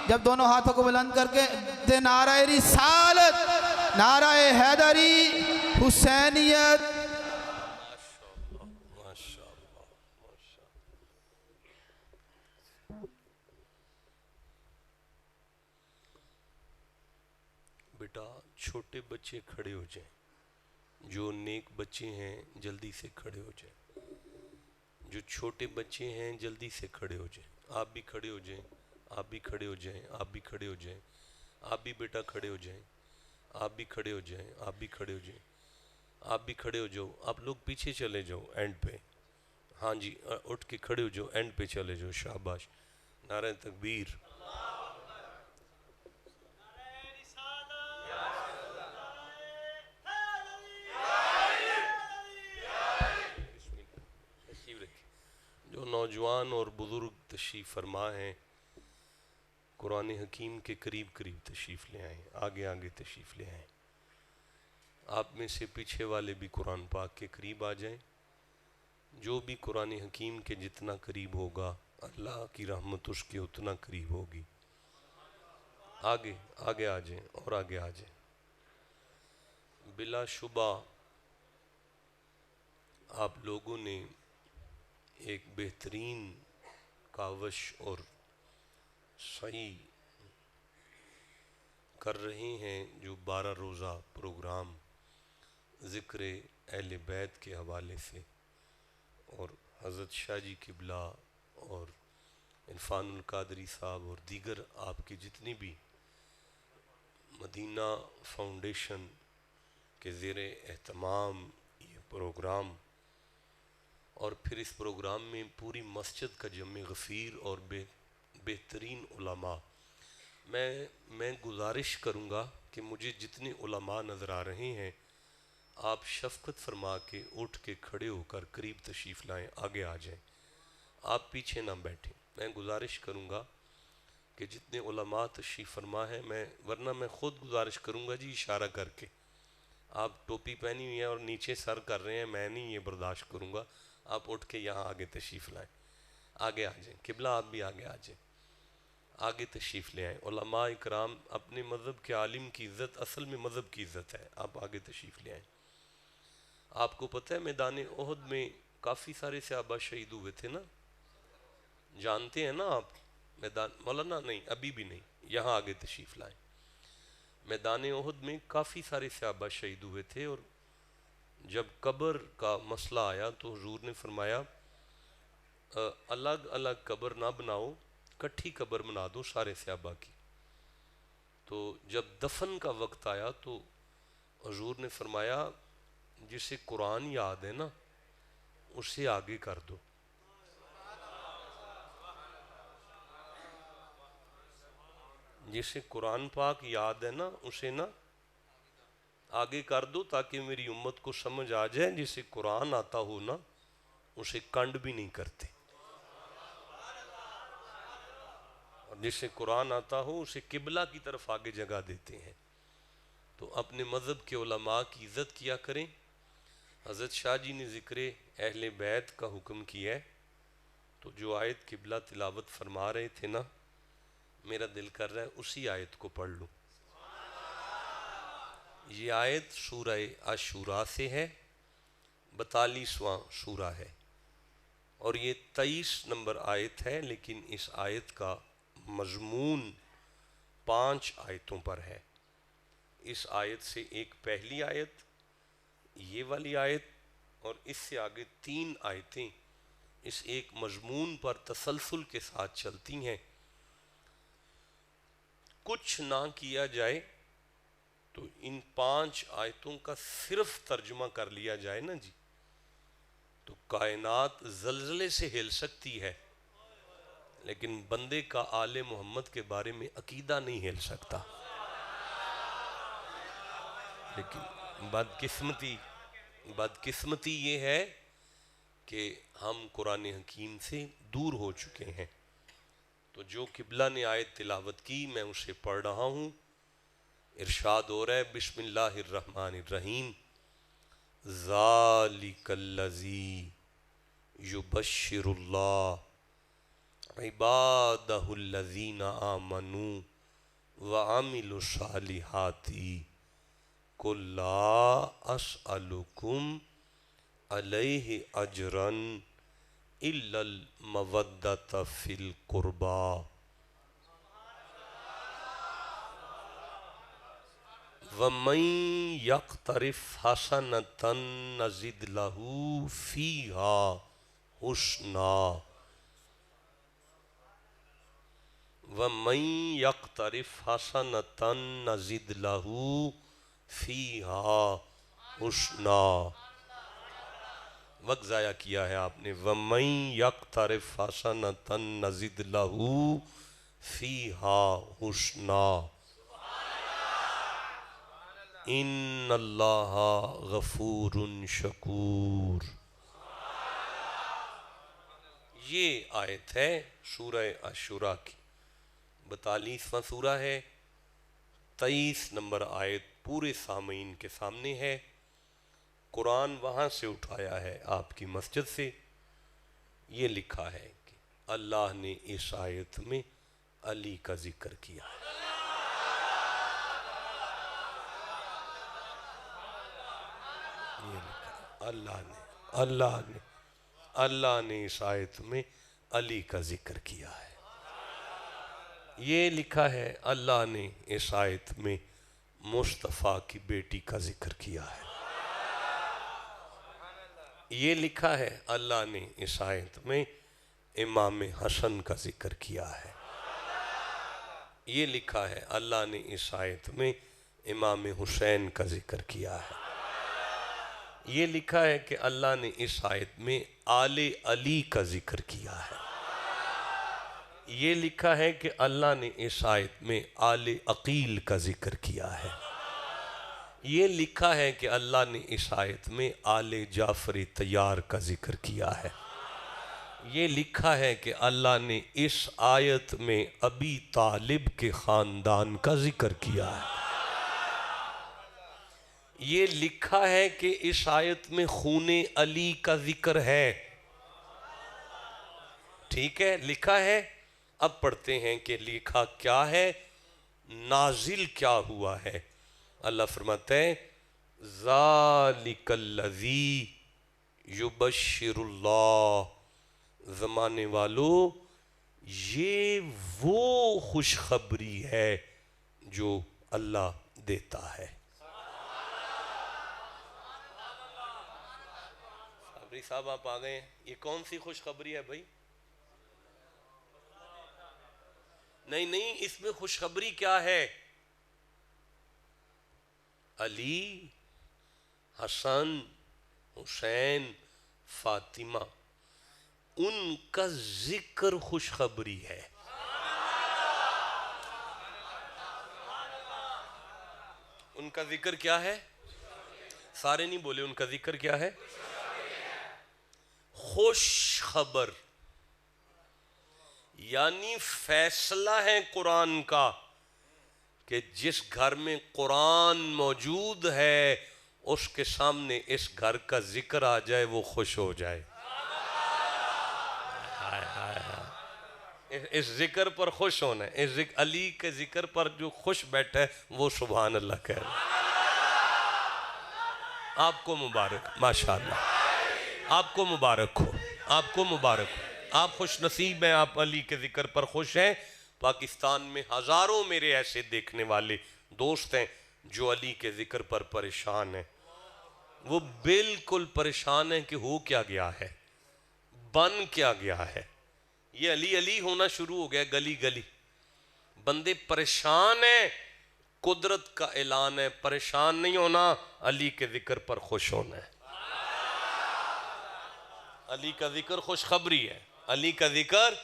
جب دونوں ہاتھوں کو بلند کر کے دے نعرہ رسالت، نعرہ حیدری، حسینیت۔ بیٹا چھوٹے بچے کھڑے ہو جائیں، جو نیک بچے ہیں جلدی سے کھڑے ہو جائیں، جو چھوٹے بچے ہیں جلدی سے کھڑے ہو جائیں۔ آپ بھی کھڑے ہو جائیں، آپ بھی کھڑے ہو جائیں، آپ بھی کھڑے ہو جائیں، آپ بھی بیٹا کھڑے ہو جائیں، آپ بھی کھڑے ہو جائیں، آپ بھی کھڑے ہو جائیں، آپ بھی کھڑے ہو جاؤ۔ آپ لوگ پیچھے چلے جاؤ اینڈ پہ، ہاں جی اٹھ کے کھڑے ہو جاؤ، اینڈ پہ چلے جاؤ، شاباش، نعرہ تکبیر۔ جو نوجوان اور بزرگ تشریف فرما ہیں قرآن حکیم کے قریب قریب تشریف لے آئیں، آگے آگے تشریف لے آئیں۔ آپ میں سے پیچھے والے بھی قرآن پاک کے قریب آ جائیں۔ جو بھی قرآن حکیم کے جتنا قریب ہوگا اللہ کی رحمت اس کے اتنا قریب ہوگی۔ آگے آگے آ جائیں اور آگے آ جائیں۔ بلا شبہ آپ لوگوں نے ایک بہترین کاوش اور صحیح کر رہے ہیں جو 12 روزہ پروگرام ذکر اہل بیت کے حوالے سے، اور حضرت شاہ جی قبلہ اور عرفان القادری صاحب اور دیگر آپ کے جتنی بھی مدینہ فاؤنڈیشن کے زیر اہتمام یہ پروگرام، اور پھر اس پروگرام میں پوری مسجد کا جمع غفیر اور بہترین علماء، میں گزارش کروں گا کہ مجھے جتنے علماء نظر آ رہے ہیں آپ شفقت فرما کے اٹھ کے کھڑے ہو کر قریب تشریف لائیں، آگے آ جائیں، آپ پیچھے نہ بیٹھیں۔ میں گزارش کروں گا کہ جتنے علماء تشریف فرما ہیں، ورنہ میں خود گزارش کروں گا جی اشارہ کر کے، آپ ٹوپی پہنی ہوئی ہیں اور نیچے سر کر رہے ہیں، میں نہیں یہ برداشت کروں گا، آپ اٹھ کے یہاں آگے تشریف لائیں، آگے آ جائیں، قبلہ آپ بھی آگے آ جائیں، آگے تشریف لے آئیں۔ علماء اکرام اپنے مذہب کے عالم کی عزت اصل میں مذہب کی عزت ہے، آپ آگے تشریف لے آئیں۔ آپ کو پتہ ہے میدان احد میں کافی سارے صحابہ شہید ہوئے تھے نا، جانتے ہیں نا آپ؟ میدان مولانا نہیں، ابھی بھی نہیں، یہاں آگے تشریف لائیں۔ میدان احد میں کافی سارے صحابہ شہید ہوئے تھے، اور جب قبر کا مسئلہ آیا تو حضور نے فرمایا الگ الگ قبر نہ بناؤ، کٹھی قبر بنا دو سارے صحابہ کی۔ تو جب دفن کا وقت آیا تو حضور نے فرمایا جسے قرآن یاد ہے نا اسے آگے کر دو، جسے قرآن پاک یاد ہے نا اسے نا آگے کر دو، تاکہ میری امت کو سمجھ آ جائے جسے قرآن آتا ہو نا اسے کنڈ بھی نہیں کرتے، اور جسے قرآن آتا ہو اسے قبلہ کی طرف آگے جگہ دیتے ہیں۔ تو اپنے مذہب کے علماء کی عزت کیا کریں۔ حضرت شاہ جی نے ذکر اہل بیت کا حکم کیا ہے، تو جو آیت قبلہ تلاوت فرما رہے تھے نا، میرا دل کر رہا ہے اسی آیت کو پڑھ لوں۔ یہ آیت سورہ عاشوراء سے ہے، 42واں سورہ ہے، اور یہ 23 نمبر آیت ہے، لیکن اس آیت کا مضمون 5 آیتوں پر ہے۔ اس آیت سے ایک پہلی آیت، یہ والی آیت، اور اس سے آگے 3 آیتیں اس ایک مضمون پر تسلسل کے ساتھ چلتی ہیں۔ کچھ نہ کیا جائے تو ان 5 آیتوں کا صرف ترجمہ کر لیا جائے نا جی، تو کائنات زلزلے سے ہل سکتی ہے، لیکن بندے کا آل محمد کے بارے میں عقیدہ نہیں ہل سکتا۔ لیکن بدقسمتی یہ ہے کہ ہم قرآن حکیم سے دور ہو چکے ہیں۔ تو جو قبلہ نے آیت تلاوت کی میں اسے پڑھ رہا ہوں، ارشاد ہو رہا ہے بسم اللہ الرحمن الرحیم، ذالک الذی یبشر اللہ عبادہ الذین آمنوا وعملوا الصالحات قل لا اسألکم علیہ اجرا الا المودۃ فی القربى وَمَن يَقْتَرِفْ حَسَنَةً نَزِدْ لَهُ فِيهَا حُسْنًا وَمَن يَقْتَرِفْ حَسَنَةً نَزِدْ لَهُ فِيهَا حُسْنًا. وقت ضائع کیا ہے آپ نے. وَمَن يَقْتَرِفْ حَسَنَةً نَزِدْ لَهُ فِيهَا حُسْنًا. ان اللہ غفور شکور. یہ آیت ہے سورہ عاشوراء کی، 42واں سورہ ہے. 23 نمبر آیت پورے سامعین کے سامنے ہے. قرآن وہاں سے اٹھایا ہے آپ کی مسجد سے. یہ لکھا ہے کہ اللہ نے اس آیت میں علی کا ذکر کیا ہے. اللہ نے اس آیت میں علی کا ذکر کیا ہے. یہ لکھا ہے اللہ نے اس آیت میں مصطفیٰ کی بیٹی کا ذکر کیا ہے. یہ لکھا ہے اللہ نے اس آیت میں امام حسن کا ذکر کیا ہے. یہ لکھا ہے اللہ نے اس آیت میں امام حسین کا ذکر کیا ہے. یہ لکھا ہے کہ اللہ نے اس آیت میں آل علی کا ذکر کیا ہے. یہ لکھا ہے کہ اللہ نے اس آیت میں آل عقیل کا ذکر کیا ہے. یہ لکھا ہے کہ اللہ نے اس آیت میں آل جعفر طیار کا ذکر کیا ہے. یہ لکھا ہے کہ اللہ نے اس آیت میں ابی طالب کے خاندان کا ذکر کیا ہے. یہ لکھا ہے کہ اس آیت میں خون علی کا ذکر ہے. ٹھیک ہے، لکھا ہے. اب پڑھتے ہیں کہ لکھا کیا ہے، نازل کیا ہوا ہے. اللہ فرماتا ہے ذالک الذی یبشر اللہ. زمانے والو، یہ وہ خوشخبری ہے جو اللہ دیتا ہے. صابری صاحب آپ آ گئے ہیں. یہ کون سی خوشخبری ہے بھائی؟ نہیں، اس میں خوشخبری کیا ہے؟ علی، حسن، حسین، فاطمہ، ان کا ذکر خوشخبری ہے. ان کا ذکر کیا ہے؟ سارے نہیں بولے. ان کا ذکر کیا ہے؟ خوش خبر. یعنی فیصلہ ہے قرآن کا کہ جس گھر میں قرآن موجود ہے اس کے سامنے اس گھر کا ذکر آ جائے وہ خوش ہو جائے. اس ذکر پر خوش ہونا ہے. علی کے ذکر پر جو خوش بیٹھا ہے وہ سبحان اللہ کہہ رہا ہے. آپ کو مبارک. ماشاءاللہ، آپ کو مبارک ہو. آپ کو مبارک ہو. آپ خوش نصیب ہیں. آپ علی کے ذکر پر خوش ہیں. پاکستان میں ہزاروں میرے ایسے دیکھنے والے دوست ہیں جو علی کے ذکر پر پریشان ہیں. وہ بالکل پریشان ہیں کہ ہو کیا گیا ہے، بن کیا گیا ہے. یہ علی علی ہونا شروع ہو گیا گلی گلی. بندے پریشان ہیں. قدرت کا اعلان ہے پریشان نہیں ہونا، علی کے ذکر پر خوش ہونا ہے. علی کا ذکر خوشخبری ہے. علی کا ذکر،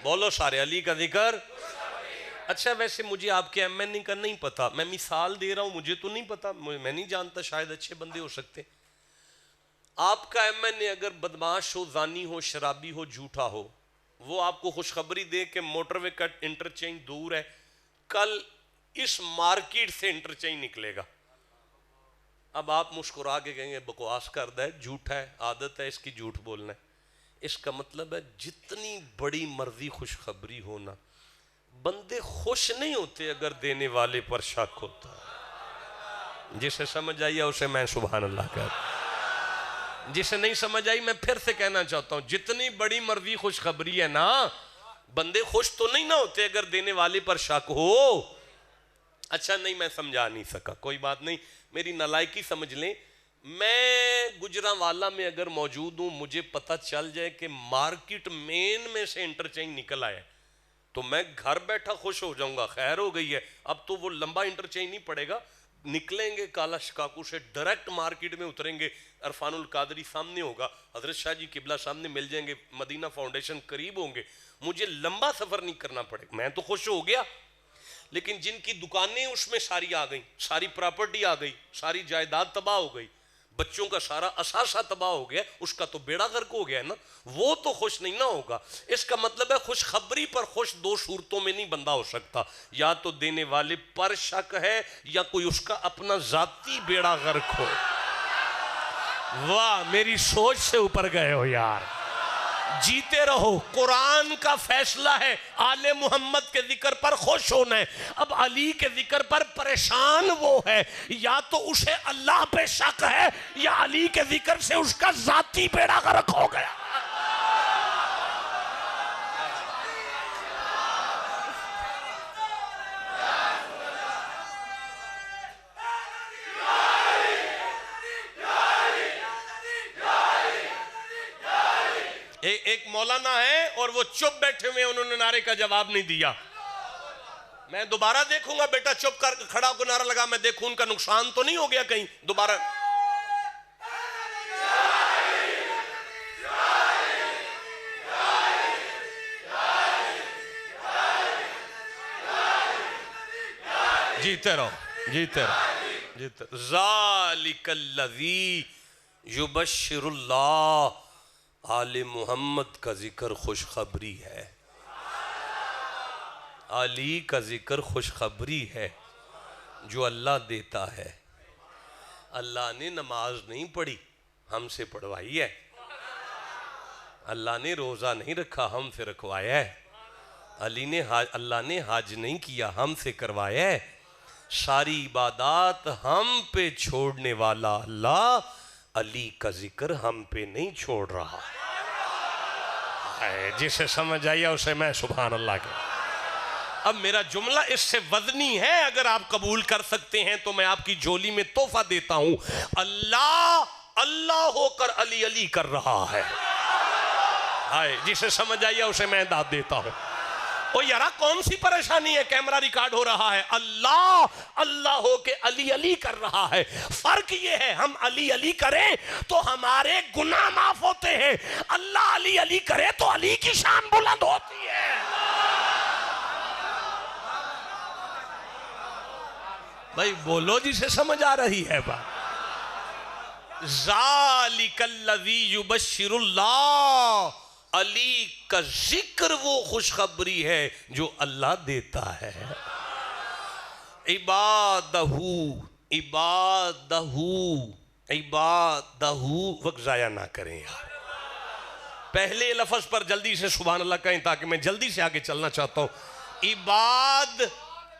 بولو سارے، علی کا ذکر. اچھا ویسے مجھے آپ کے ایم این اے کا نہیں پتا، میں مثال دے رہا ہوں، مجھے تو نہیں پتا، میں نہیں جانتا، شاید اچھے بندے ہو سکتے. آپ کا ایم این اے اگر بدماش ہو، زانی ہو، شرابی ہو، جھوٹا ہو، وہ آپ کو خوشخبری دے کہ موٹر وے کا انٹرچینج دور ہے، کل اس مارکیٹ سے انٹرچینج نکلے گا. اب آپ مسکرا کے کہیں گے بکواس کرتا ہے، جھوٹا ہے، عادت ہے اس کی جھوٹ بولنا ہے. اس کا مطلب ہے جتنی بڑی مرضی خوشخبری ہونا، بندے خوش نہیں ہوتے اگر دینے والے پر شک ہوتا ہے۔ جسے سمجھ آئی اسے میں سبحان اللہ کہتا ہوں، جسے نہیں سمجھ آئی میں پھر سے کہنا چاہتا ہوں، جتنی بڑی مرضی خوشخبری ہے نا، بندے خوش تو نہیں نہ ہوتے اگر دینے والے پر شک ہو۔ اچھا نہیں، میں سمجھا نہیں سکا، کوئی بات نہیں، میری نالائکی سمجھ لیں۔ میں گجرانوالہ میں اگر موجود ہوں، مجھے پتہ چل جائے کہ مارکیٹ مین میں سے انٹرچینج نکل آیا، تو میں گھر بیٹھا خوش ہو جاؤں گا، خیر ہو گئی ہے، اب تو وہ لمبا انٹرچینج نہیں پڑے گا، نکلیں گے کالا شکاکو سے ڈائریکٹ مارکیٹ میں اتریں گے، عرفان القادری سامنے ہوگا، حضرت شاہ جی قبلہ سامنے مل جائیں گے، مدینہ فاؤنڈیشن قریب ہوں گے، مجھے لمبا سفر نہیں کرنا پڑے گا، میں تو خوش ہو گیا۔ لیکن جن کی دکانیں اس میں ساری آ گئیں، ساری پراپرٹی آ گئی، ساری جائیداد تباہ ہو گئی، بچوں کا سارا اثاثہ تباہ ہو گیا، اس کا تو بیڑا غرق ہو گیا ہے نا، وہ تو خوش نہیں نہ ہوگا۔ اس کا مطلب ہے خوشخبری پر خوش دو صورتوں میں نہیں بندہ ہو سکتا، یا تو دینے والے پر شک ہے یا کوئی اس کا اپنا ذاتی بیڑا غرق ہو۔ واہ، میری سوچ سے اوپر گئے ہو یار، جیتے رہو۔ قرآن کا فیصلہ ہے آل محمد کے ذکر پر خوش ہونا ہے، اب علی کے ذکر پر پریشان وہ ہے، یا تو اسے اللہ پہ شک ہے یا علی کے ذکر سے اس کا ذاتی بیڑا غرق ہو گیا۔ ایک مولانا ہے اور وہ چپ بیٹھے ہوئے، انہوں نے نعرے کا جواب نہیں دیا۔ میں دوبارہ دیکھوں گا، بیٹا چپ کر کھڑا ہو کے نعرہ لگا، میں دیکھوں ان کا نقصان تو نہیں ہو گیا کہیں دوبارہ۔ جیتے رہو، جیتے رہو، جیتے رہو۔ ذالک الذی یبشر اللہ، آل محمد کا ذکر خوشخبری ہے، علی کا ذکر خوشخبری ہے جو اللہ دیتا ہے۔ اللہ نے نماز نہیں پڑھی، ہم سے پڑھوائی ہے، اللہ نے روزہ نہیں رکھا، ہم سے رکھوایا ہے، اللہ نے حج نہیں کیا، ہم سے کروایا ہے، ساری عبادات ہم پہ چھوڑنے والا اللہ علی کا ذکر ہم پہ نہیں چھوڑ رہا۔ جسے سمجھ آئی اسے میں سبحان اللہ کہتا۔ اب میرا جملہ اس سے وزنی ہے، اگر آپ قبول کر سکتے ہیں تو میں آپ کی جھولی میں تحفہ دیتا ہوں، اللہ اللہ ہو کر علی علی کر رہا ہے۔ جسے سمجھ آئی اسے میں داد دیتا ہوں۔ او یارا کون سی پریشانی ہے، کیمرہ ریکارڈ ہو رہا ہے، اللہ اللہ ہو کے علی علی کر رہا ہے۔ فرق یہ ہے، ہم علی علی کریں تو ہمارے گناہ معاف ہوتے ہیں، اللہ علی علی کرے تو علی کی شان بلند ہوتی ہے۔ بھائی بولو جسے سمجھ آ رہی ہے بات۔ ذالک الذی یبشر اللہ، علی کا ذکر وہ خوشخبری ہے جو اللہ دیتا ہے۔ عبادہ عبادہ عبادہ، وقت ضائع نہ کریں یار، پہلے لفظ پر جلدی سے سبحان اللہ کہیں تاکہ میں جلدی سے آگے چلنا چاہتا ہوں۔ عباد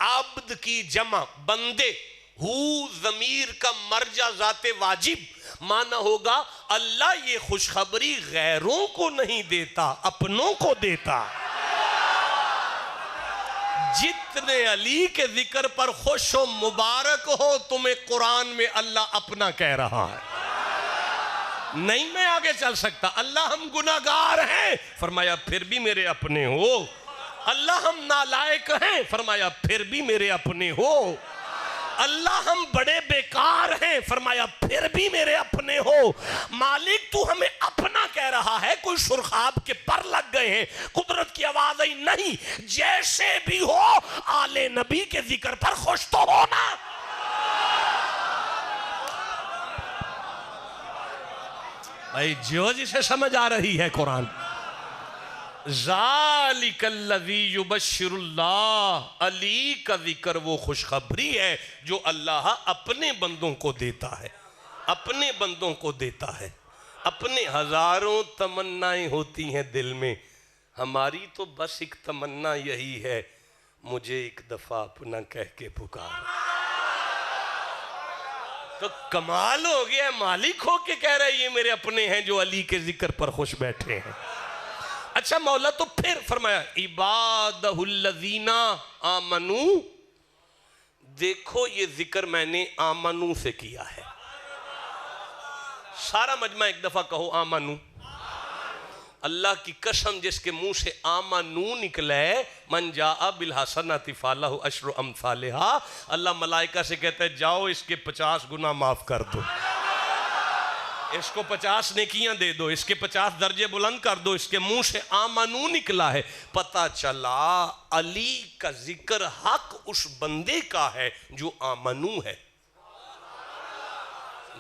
عبد کی جمع، بندے، ضمیر کا مرجع ذات واجب، معنی ہوگا اللہ یہ خوشخبری غیروں کو نہیں دیتا، اپنوں کو دیتا۔ جتنے علی کے ذکر پر خوش و مبارک ہو، تمہیں قرآن میں اللہ اپنا کہہ رہا ہے۔ نہیں میں آگے چل سکتا، اللہ ہم گناہگار ہیں، فرمایا پھر بھی میرے اپنے ہو۔ اللہ ہم نالائق ہیں، فرمایا پھر بھی میرے اپنے ہو۔ اللہ ہم بڑے بیکار ہیں، فرمایا پھر بھی میرے اپنے ہو۔ مالک تو ہمیں اپنا کہہ رہا ہے، کوئی سرخاب کے پر لگ گئے ہیں، قدرت کی آواز آئی نہیں، جیسے بھی ہو آل نبی کے ذکر پر خوش تو ہونا۔ بھائی جو جسے سمجھ آ رہی ہے قرآن۔ ذالک الذی یبشر اللہ، علی کا ذکر وہ خوشخبری ہے جو اللہ اپنے بندوں کو دیتا ہے، اپنے بندوں کو دیتا ہے، اپنے ہزاروں تمنائیں ہوتی ہیں دل میں، ہماری تو بس ایک تمنا یہی ہے، مجھے ایک دفعہ اپنا کہہ کے پکار۔ تو کمال ہو گیا، مالک ہو کے کہہ رہے یہ میرے اپنے ہیں جو علی کے ذکر پر خوش بیٹھے ہیں۔ اچھا مولا تو پھر فرمایا عبادہ الذین آمنو، دیکھو یہ ذکر میں نے آمنو سے کیا ہے۔ سارا مجمع ایک دفعہ کہو آمنو۔ اللہ کی قسم جس کے منہ سے آمنو نکلا ہے، من جاء بالحسنۃ فلہ عشر امثالھا، اللہ ملائکہ سے کہتا ہے جاؤ اس کے 50 گناہ معاف کر دو، اس کو 50 نیکیاں دے دو، اس کے 50 درجے بلند کر دو۔ اس کے منہ سے آمنو نکلا ہے، پتہ چلا علی کا ذکر حق اس بندے کا ہے جو آمنو ہے،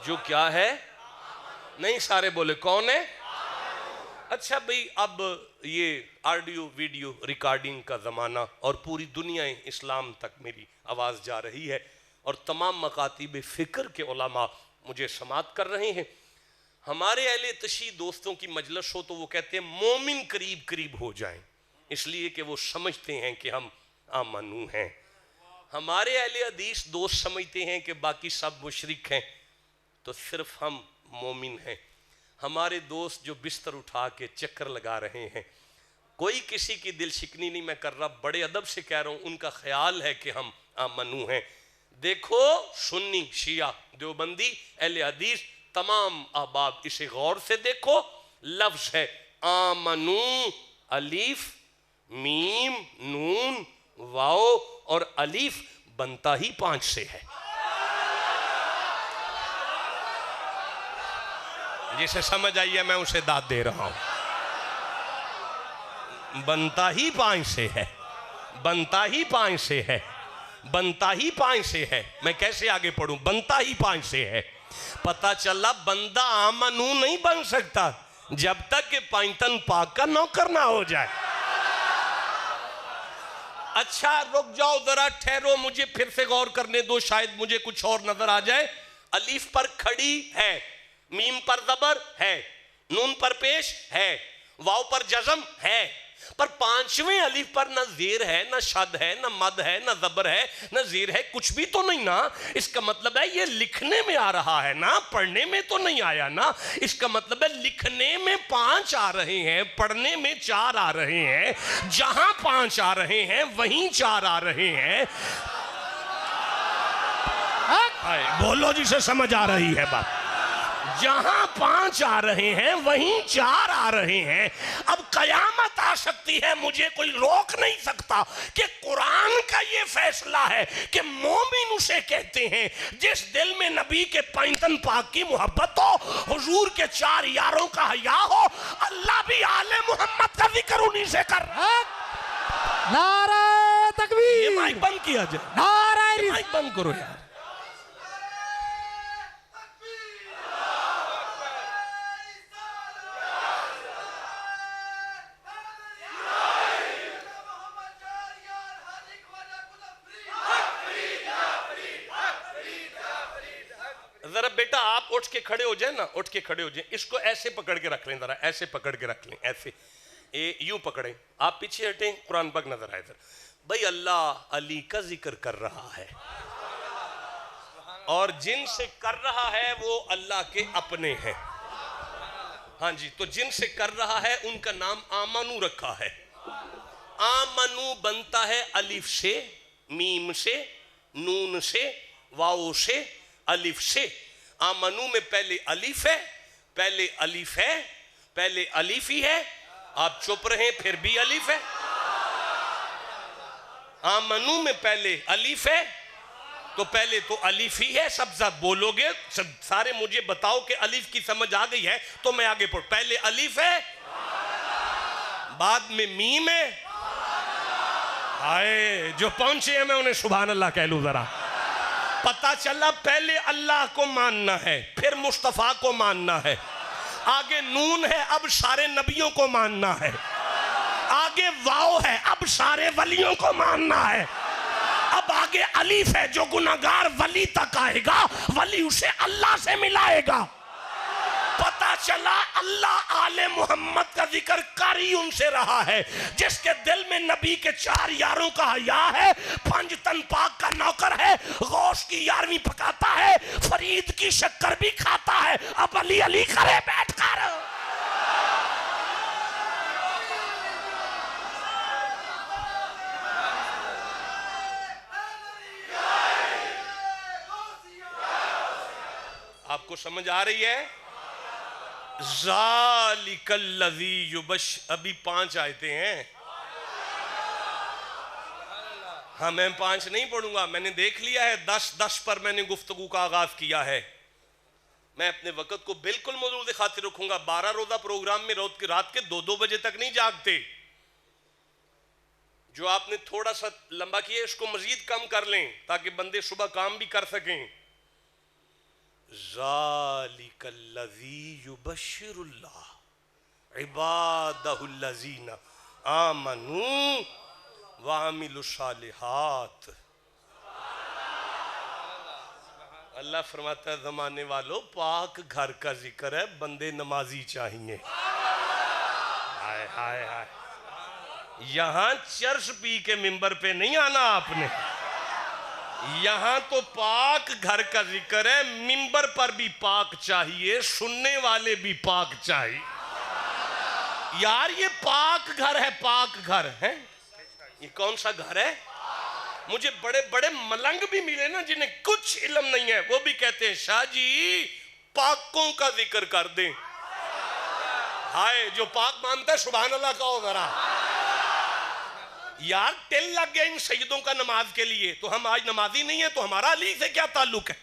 جو کیا ہے؟ نہیں سارے بولے کون ہے؟ اچھا بھئی اب یہ آڈیو ویڈیو ریکارڈنگ کا زمانہ اور پوری دنیا اسلام تک میری آواز جا رہی ہے اور تمام مکاتب فکر کے علماء مجھے سماعت کر رہے ہیں۔ ہمارے اہل تشیع دوستوں کی مجلس ہو تو وہ کہتے ہیں مومن قریب قریب ہو جائیں، اس لیے کہ وہ سمجھتے ہیں کہ ہم آمنو ہیں۔ ہمارے اہل حدیث دوست سمجھتے ہیں کہ باقی سب مشرک ہیں تو صرف ہم مومن ہیں۔ ہمارے دوست جو بستر اٹھا کے چکر لگا رہے ہیں، کوئی کسی کی دل شکنی نہیں میں کر رہا، بڑے ادب سے کہہ رہا ہوں، ان کا خیال ہے کہ ہم آمنو ہیں۔ دیکھو سنی، شیعہ، دیوبندی، اہل حدیث، تمام احباب اسے غور سے دیکھو، لفظ ہے آمنو، الف میم نون واو اور الف بنتا ہی 5 سے ہے۔ جسے سمجھ آئی ہے میں اسے داد دے رہا ہوں، بنتا ہی 5 سے ہے، بنتا ہی 5 سے ہے، بنتا ہی 5 سے ہے۔ میں کیسے آگے پڑھوں؟ بنتا ہی 5 سے ہے۔ پتہ چلا بندہ آمنو نہیں بن سکتا جب تک کہ پائنتن پاک کا نوکر نہ ہو جائے۔ اچھا رک جاؤ ذرا، ٹھہرو، مجھے پھر سے غور کرنے دو، شاید مجھے کچھ اور نظر آ جائے۔ الف پر کھڑی ہے، میم پر زبر ہے، نون پر پیش ہے، واو پر جزم ہے، پر 5ویں الف پر نہ زیر ہے، نہ شد ہے، نہ مد ہے، نہ زبر ہے، نہ زیر ہے، کچھ بھی تو نہیں نا۔ اس کا مطلب ہے یہ لکھنے میں آ رہا ہے نا، پڑھنے میں تو نہیں آیا نا۔ اس کا مطلب ہے لکھنے میں 5 آ رہے ہیں، پڑھنے میں 4 آ رہے ہیں، جہاں 5 آ رہے ہیں وہیں 4 آ رہے ہیں۔ بولو جسے سمجھ آ رہی ہے بات۔ جہاں 5 آ رہے ہیں وہیں 4 آ رہے ہیں۔ اب قیامت آ سکتی ہے، مجھے کوئی روک نہیں سکتا کہ قرآن کا یہ فیصلہ ہے کہ مومن اسے کہتے ہیں جس دل میں نبی کے پائنتن پاک کی محبت ہو، حضور کے 4 یاروں کا حیا ہو، اللہ بھی آل محمد کا ذکر انہی سے کر رہا ہے۔ نعرہ تکبیر! یہ مائک بند کیا جائے، نعرہ یہ مائک بند کرو یار۔ ذرا بیٹا آپ اٹھ کے کھڑے ہو جائیں نا، اٹھ کے کھڑے ہو جائیں، اس کو ایسے پکڑ کے رکھ لیں، ذرا ایسے پکڑ کے رکھ لیں، ایسے یوں پکڑیں، آپ پیچھے ہٹیں، قرآن پاک نظر آئے ذرا۔ بھائی اللہ علی کا ذکر کر رہا ہے اور جن سے کر رہا ہے وہ اللہ کے اپنے ہیں۔ ہاں جی، تو جن سے کر رہا ہے ان کا نام آمنو رکھا ہے۔ آمنو بنتا ہے الف سے، میم سے، نون سے، واو سے، الف سے۔ آمنو میں پہلے الف ہے، پہلے الف ہے، پہلے الف ہی ہے، آپ چپ رہے پھر بھی الف ہے۔ آمنو میں پہلے الف ہے تو پہلے تو الف ہی ہے، سب سب بولو گے، سارے مجھے بتاؤ کہ الف کی سمجھ آ گئی ہے تو میں آگے پڑھوں۔ پہلے الف ہے، بعد میں میم ہے۔ آئے جو پہنچے ہیں میں انہیں سبحان اللہ کہہ لوں ذرا۔ پتہ چلا پہلے اللہ کو ماننا ہے، پھر مصطفیٰ کو ماننا ہے، آگے نون ہے اب سارے نبیوں کو ماننا ہے، آگے واو ہے اب سارے ولیوں کو ماننا ہے، اب آگے الف ہے جو گناہگار ولی تک آئے گا ولی اسے اللہ سے ملائے گا۔ پتہ چلا اللہ آل محمد کا ذکر کر ہی ان سے رہا ہے جس کے دل میں نبی کے 4 یاروں کا حیا ہے، 5 تن پاک کا نوکر ہے، غوث کی 11ویں پکاتا ہے، فرید کی شکر بھی کھاتا ہے، اب علی علی کرے بیٹھ کر۔ آپ کو سمجھ آ رہی ہے؟ ذالک الذی یبش، ابھی 5 آیتیں ہیں، ہاں میں 5 نہیں پڑھوں گا، میں نے دیکھ لیا ہے 10 پر میں نے گفتگو کا آغاز کیا ہے۔ میں اپنے وقت کو بالکل موجود خاطر رکھوں گا، 12 روزہ پروگرام میں رات کے 2 بجے تک نہیں جاگتے۔ جو آپ نے تھوڑا سا لمبا کیا اس کو مزید کم کر لیں تاکہ بندے صبح کام بھی کر سکیں۔ ذالک الذی یبشر اللہ عبادہ الذین آمنوا وعملوا الصالحات۔ اللہ فرماتا ہے زمانے والوں پاک گھر کا ذکر ہے، بندے نمازی چاہیے۔ ہائے ہائے ہائے، یہاں چرس پی کے ممبر پہ نہیں آنا آپ نے، یہاں تو پاک گھر کا ذکر ہے، ممبر پر بھی پاک چاہیے، سننے والے بھی پاک چاہیے۔ یار یہ پاک گھر ہے، پاک گھر ہے، یہ کون سا گھر ہے؟ مجھے بڑے بڑے ملنگ بھی ملے نا جنہیں کچھ علم نہیں ہے، وہ بھی کہتے ہیں شاہ جی پاکوں کا ذکر کر دیں۔ ہائے جو پاک مانتا ہے سبحان اللہ کہو ذرا۔ یار ٹل لگ گیا ان سیدوں کا نماز کے لیے، تو ہم آج نمازی نہیں ہیں تو ہمارا علی سے کیا تعلق ہے؟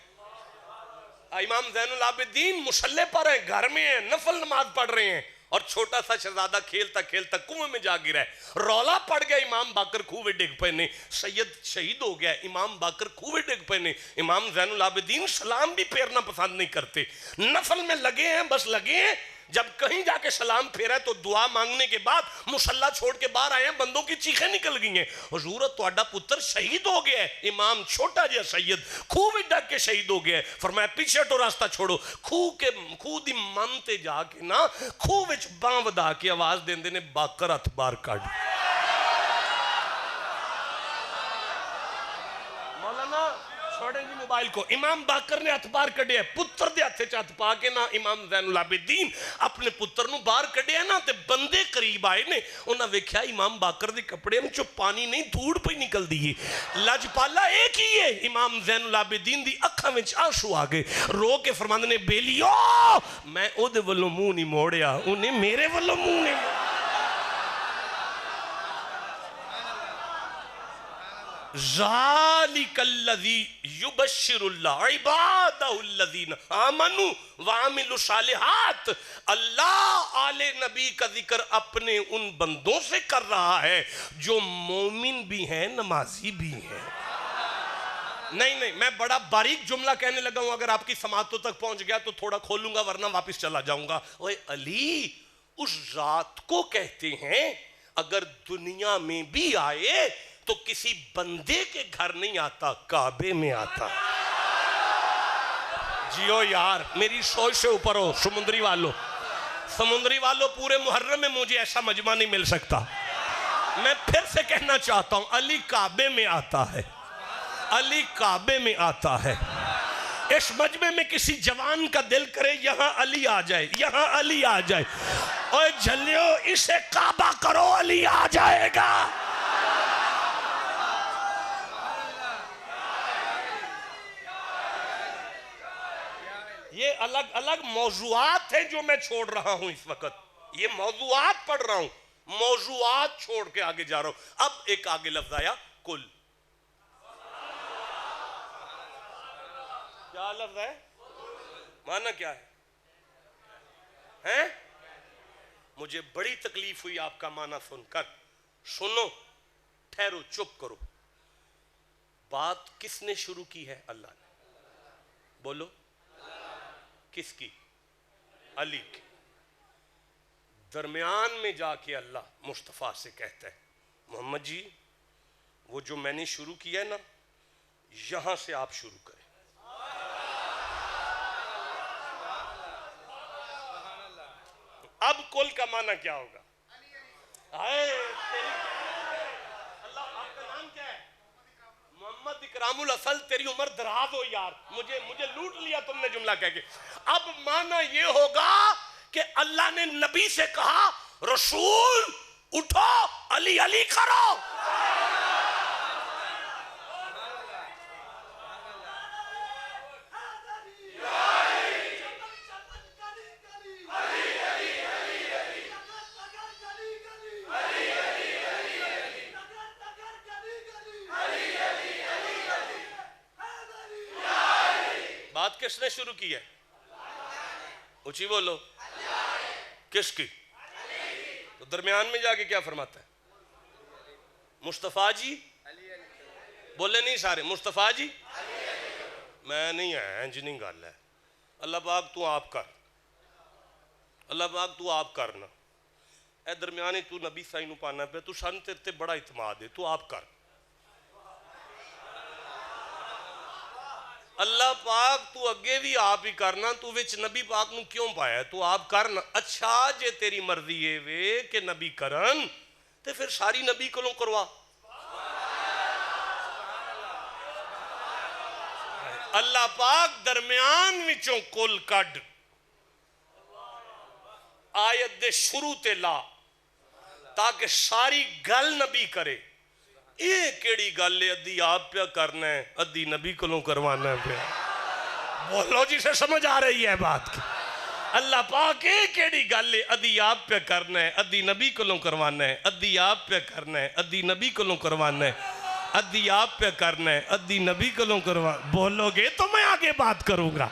امام زین العابدین مصلی پر ہیں، گھر میں ہیں، نفل نماز پڑھ رہے ہیں، اور چھوٹا سا شہزادہ کھیلتا کھیلتا کنویں میں جا گرا ہے، رولا پڑ گیا، امام باقر کھوے ڈگ پے نے، سید شہید ہو گیا، امام باقر کھوے ڈگ پے نے۔ امام زین العابدین سلام بھی پھیرنا پسند نہیں کرتے، نفل میں لگے ہیں، بس لگے ہیں، جب کہیں جا کے سلام پھیرا ہے تو دعا مانگنے کے بعد مصلی چھوڑ کے باہر آئے ہیں، بندوں کی چیخیں نکل گئی ہیں، حضور تہاڈا پتر شہید ہو گیا ہے۔ امام چھوٹا جہا سید خوہ ڈگ کے شہید ہو گیا ہے، فرمایا پیچھے تو راستہ چھوڑو، خوہ دی من تے جا کے نا خوہ وچ باں ودا کے آواز دیندے نے باقر ہتھ بار کڈ۔ مولانا چھوڑیں جی موبائل کو، امام باقر نے ہتھ باہر کڈیا ہے، پتر دے ہتھ چ ہتھ پا کے نا امام زین العابدین اپنے پتر نو باہر کڈیا نا تے بندے قریب آئے نے، انہاں ویکھیا امام باقر دے کپڑے وچوں پانی نہیں دھوڑ پہ نکل دی، لجپالا ایک ہی ہے۔ امام زین العابدین دی اکھاں وچ آنسو آ گئے، رو کے فرماندے نے بیلیو میں او دے ولوں منہ نہیں موڑیا، انہیں میرے ولوں منہ نہیں موڑیا۔ ذالک الذی یبشر اللہ عبادہ الذین آمنوا وعملوا الصالحات۔ اللہ آل نبی کا ذکر اپنے ان بندوں سے کر رہا ہے جو مومن بھی ہیں نمازی بھی ہیں۔ نہیں میں بڑا باریک جملہ کہنے لگا ہوں، اگر آپ کی سماعتوں تک پہنچ گیا تو تھوڑا کھولوں گا ورنہ واپس چلا جاؤں گا۔ اوے علی اس ذات کو کہتے ہیں اگر دنیا میں بھی آئے تو کسی بندے کے گھر نہیں آتا، کعبے میں آتا۔ جیو یار میری سوچ سے اوپر ہو سمندری والوں پورے محرم میں مجھے ایسا مجمع نہیں مل سکتا۔ میں پھر سے کہنا چاہتا ہوں علی کعبے میں آتا ہے، علی کعبے میں آتا ہے۔ اس مجمع میں کسی جوان کا دل کرے یہاں علی آ جائے، یہاں علی آ جائے، اوے جھلیو اسے کعبہ کرو علی آ جائے گا۔ یہ الگ الگ موضوعات ہیں جو میں چھوڑ رہا ہوں اس وقت، یہ موضوعات پڑھ رہا ہوں، موضوعات چھوڑ کے آگے جا رہا ہوں۔ اب ایک آگے لفظ آیا کل، کیا لفظ ہے؟ معنی کیا ہے؟ مجھے بڑی تکلیف ہوئی آپ کا معنی سن کر۔ سنو، ٹھہرو، چپ کرو۔ بات کس نے شروع کی ہے؟ اللہ نے۔ بولو کس کی؟ علی کی۔ درمیان میں جا کے اللہ مصطفیٰ سے کہتا ہے محمد جی وہ جو میں نے شروع کیا ہے نا یہاں سے آپ شروع کریں۔ اب کل کا معنی کیا ہوگا؟ اللہ، آپ کا نام کیا ہے؟ محمد اکرام الاصل، تیری عمر دراز ہو یار، مجھے لوٹ لیا تم نے جملہ کہہ کے۔ اب معنی یہ ہوگا کہ اللہ نے نبی سے کہا رسول اٹھو علی علی کرو۔ بات کس نے شروع کی ہے؟ اونچی بولو، کس کی؟ تو درمیان میں جا کے کیا فرماتا ہے؟ مصطفیٰ جی بولے نہیں سارے، مصطفیٰ جی میں نہیں ہے انجینئرنگ گل ہے، اللہ پاک تو آپ کر، اللہ پاک تو آپ کرنا، اے درمیانے تو نبی سائی نو پانا پہ، تو سن تیرے تے بڑا اعتماد ہے، تو آپ کر، اللہ پاک تو اگے بھی آپ ہی کرنا، تو وچ نبی پاک نو کیوں پایا ہے؟ تو آپ کرنا۔ اچھا جے تیری مرضی ہے وے کہ نبی کرن تے پھر ساری نبی کولوں کروا۔ اللہ پاک درمیان وچوں کل کڈ آیت دے شروع تے لا تاکہ ساری گل نبی کرے۔ یہ کیڑی گل ہے؟ ادھی آپ پہ کرنا ہے، ادھی نبی کولوں کروانا ہے پہ۔ بولو جی سے سمجھ آ رہی ہے بات کی؟ اللہ پاک یہ کیڑی گل ہے؟ ادھی آپ پہ کرنا ہے، ادھی نبی کولوں کروانا ہے، ادھی آپ پہ کرنا ہے، ادھی نبی کولوں کروانا ہے، ادھی آپ پہ کرنا ہے، ادھی نبی کولوں کروانا۔ بولو گے تو میں آگے بات کروں گا۔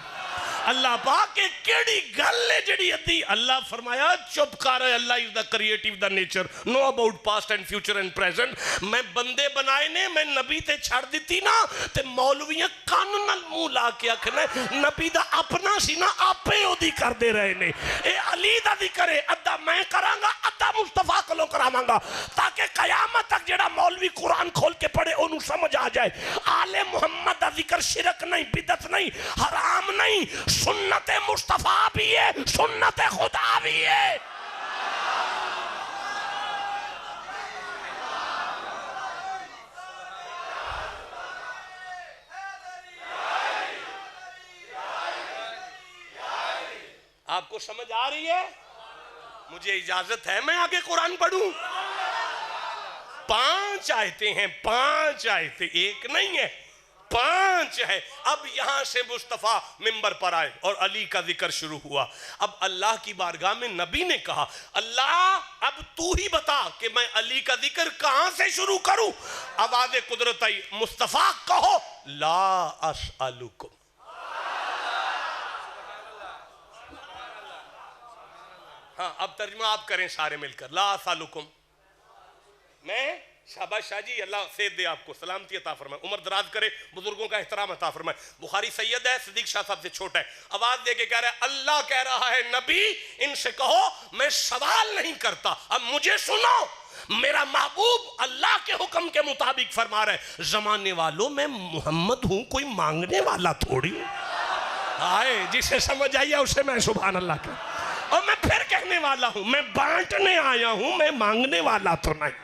اللہ پاک کے کیڑی گل ہے جڑی ادھی؟ اللہ فرمایا چپ کر، اللہ is the creative the nature know about past and future and present۔ میں بندے بنائے نے، میں نبی تے چھڑ دیتی نا تے مولویاں کان نال منہ لا کے آکھنے نبی دا اپنا سی نا آپے او دی کر دے رہے نے۔ اے علی دا ذکر ہے، ادھا میں کراں گا، ادھا مصطفیٰ کولوں کراواں گا، تاکہ قیامت تک جڑا مولوی قرآن کھول کے پڑھے انہوں سمجھ آ جائے آل محمد دا ذکر شرک نہیں، بدعت نہیں، حرام نہیں، سنت مصطفیٰ بھی ہے، سنت خدا بھی ہے۔ آپ کو سمجھ آ رہی ہے؟ مجھے اجازت ہے میں آگے قرآن پڑھوں؟ 5 آیتیں ہیں، 5 آیتیں، ایک نہیں ہے، 5 ہے۔ اب یہاں سے مصطفیٰ منبر پر آئے اور علی کا ذکر شروع ہوا۔ اب اللہ کی بارگاہ میں نبی نے کہا اللہ اب تو ہی بتا کہ میں علی کا ذکر کہاں سے شروع کروں؟ آواز قدرت آئی، مصطفیٰ کہو لا اسألکم۔ ہاں اب ترجمہ آپ کریں سارے مل کر، لا اسألکم، میں شاباش شاہ جی، اللہ سید دے آپ کو، سلامتی عطا فرمائے، عمر دراز کرے، بزرگوں کا احترام عطا فرمائے۔ بخاری سید ہے، صدیق شاہ صاحب سے چھوٹا ہے، آواز دے کے کہہ رہا ہے اللہ کہہ رہا ہے نبی ان سے کہو میں سوال نہیں کرتا، اب مجھے سنو، میرا محبوب اللہ کے حکم کے مطابق فرما رہا ہے زمانے والوں میں محمد ہوں، کوئی مانگنے والا تھوڑی آئے، جسے سمجھ آئیے اسے میں سبحان اللہ کہا۔ اور میں پھر کہنے والا ہوں میں بانٹنے آیا ہوں، میں مانگنے والا تو نہیں،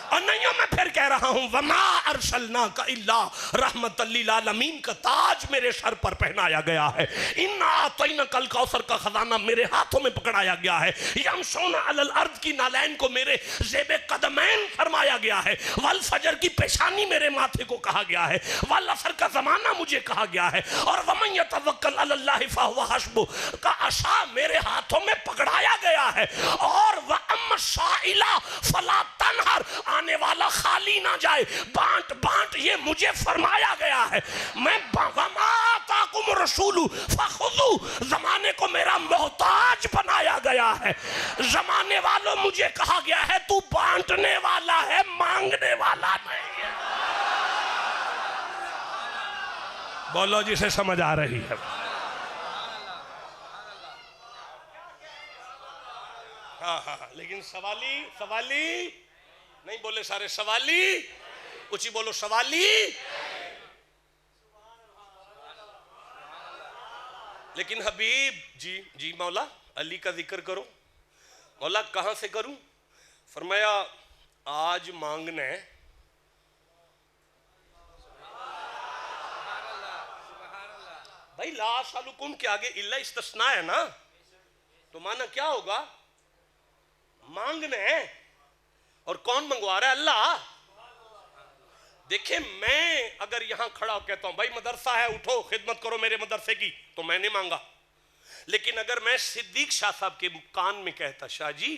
اور نہیں ہوں میں پھر کہہ رہا ہوں وَمَا أَرْسَلْنَاكَ إِلَّا رَحْمَةً لِّلْعَالَمِينَ کا تاج میرے سر پر پہنایا گیا ہے، اِنَّا أَعْطَيْنَاكَ الْكَوْثَرَ کا خزانہ میرے ہاتھوں میں پکڑایا گیا ہے، يَمْشُونَ عَلَى الْأَرْضِ کی نالین کو میرے زیب قدمین فرمایا گیا ہے، وَالْفَجْرِ کی پیشانی میرے ماتھے کو کہا گیا ہے، وَالْعَصْرِ کا زمانہ مجھے کہا گیا ہے، اور وَمَن يَتَوَكَّلْ عَلَى اللَّهِ فَهُوَ حَسْبُهُ کا عصا میرے ہاتھوں میں پکڑایا گیا ہے، اور وَأَمَّا السَّائِلَ فَلَا تَنْهَرْ آنے والا خالی نہ جائے، بانٹ بانٹ، یہ مجھے فرمایا گیا ہے۔ میں وَمَا آتَاكُمُ الرَّسُولُ فَخُذُوهُ زمانے کو میرا محتاج بنایا گیا ہے، زمانے والوں مجھے کہا گیا ہے تو بانٹنے والا ہے، مانگنے والا نہیں ہے۔ بولو جسے سمجھ آ رہی ہے۔ ہاں ہاں لیکن سوالی نہیں بولے سارے، سوالی اچھی بولو، سوالی۔ لیکن حبیب جی مولا علی کا ذکر کرو، مولا کہاں سے کروں؟ فرمایا آج مانگنا ہے، بھائی لا اسألکم کے آگے الا استثناء ہے نا، تو معنی کیا ہوگا؟ مانگنا ہے، اور کون منگوا رہا ہے؟ اللہ۔ دیکھیں میں اگر یہاں کھڑا ہو کہتا ہوں بھائی مدرسہ ہے اٹھو خدمت کرو میرے مدرسے کی، تو میں نے مانگا۔ لیکن اگر میں صدیق شاہ صاحب کے کان میں کہتا شاہ جی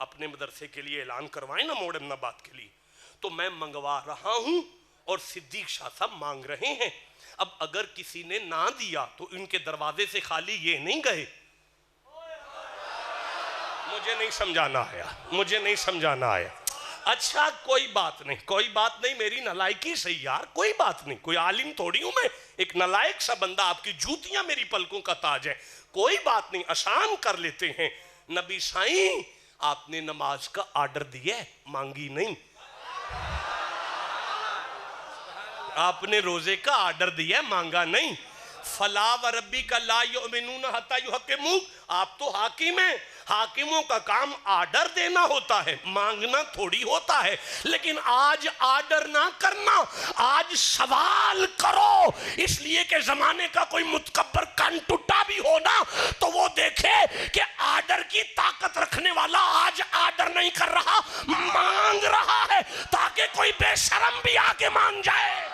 اپنے مدرسے کے لیے اعلان کروائیں نا موڈرن آباد کے لیے، تو میں منگوا رہا ہوں اور صدیق شاہ صاحب مانگ رہے ہیں۔ اب اگر کسی نے نہ دیا تو ان کے دروازے سے خالی یہ نہیں گئے۔ مجھے نہیں سمجھانا آیا، مجھے نہیں سمجھانا آیا۔ اچھا کوئی بات نہیں، کوئی بات نہیں، میری نلائکی سے یار کوئی بات نہیں، کوئی عالم تھوڑی ہوں میں، ایک نلائک سا بندہ، آپ کی جوتیاں میری پلکوں کا تاج ہے، کوئی بات نہیں، آسان کر لیتے ہیں۔ نبی سائیں آپ نے نماز کا آرڈر دیا ہے، مانگی نہیں۔ آپ نے روزے کا آرڈر دیا ہے، مانگا نہیں۔ فلا وربک لا یؤمنون حتی یحکموک، آپ تو حاکم ہیں، حاکموں کا کام آرڈر دینا ہوتا ہے، مانگنا تھوڑی ہوتا ہے۔ لیکن آج آرڈر نہ کرنا، آج سوال کرو، اس لیے کہ زمانے کا کوئی متکبر کان ٹوٹا بھی ہونا تو وہ دیکھے کہ آرڈر کی طاقت رکھنے والا آج آرڈر نہیں کر رہا، مانگ رہا ہے، تاکہ کوئی بے شرم بھی آگے مان جائے۔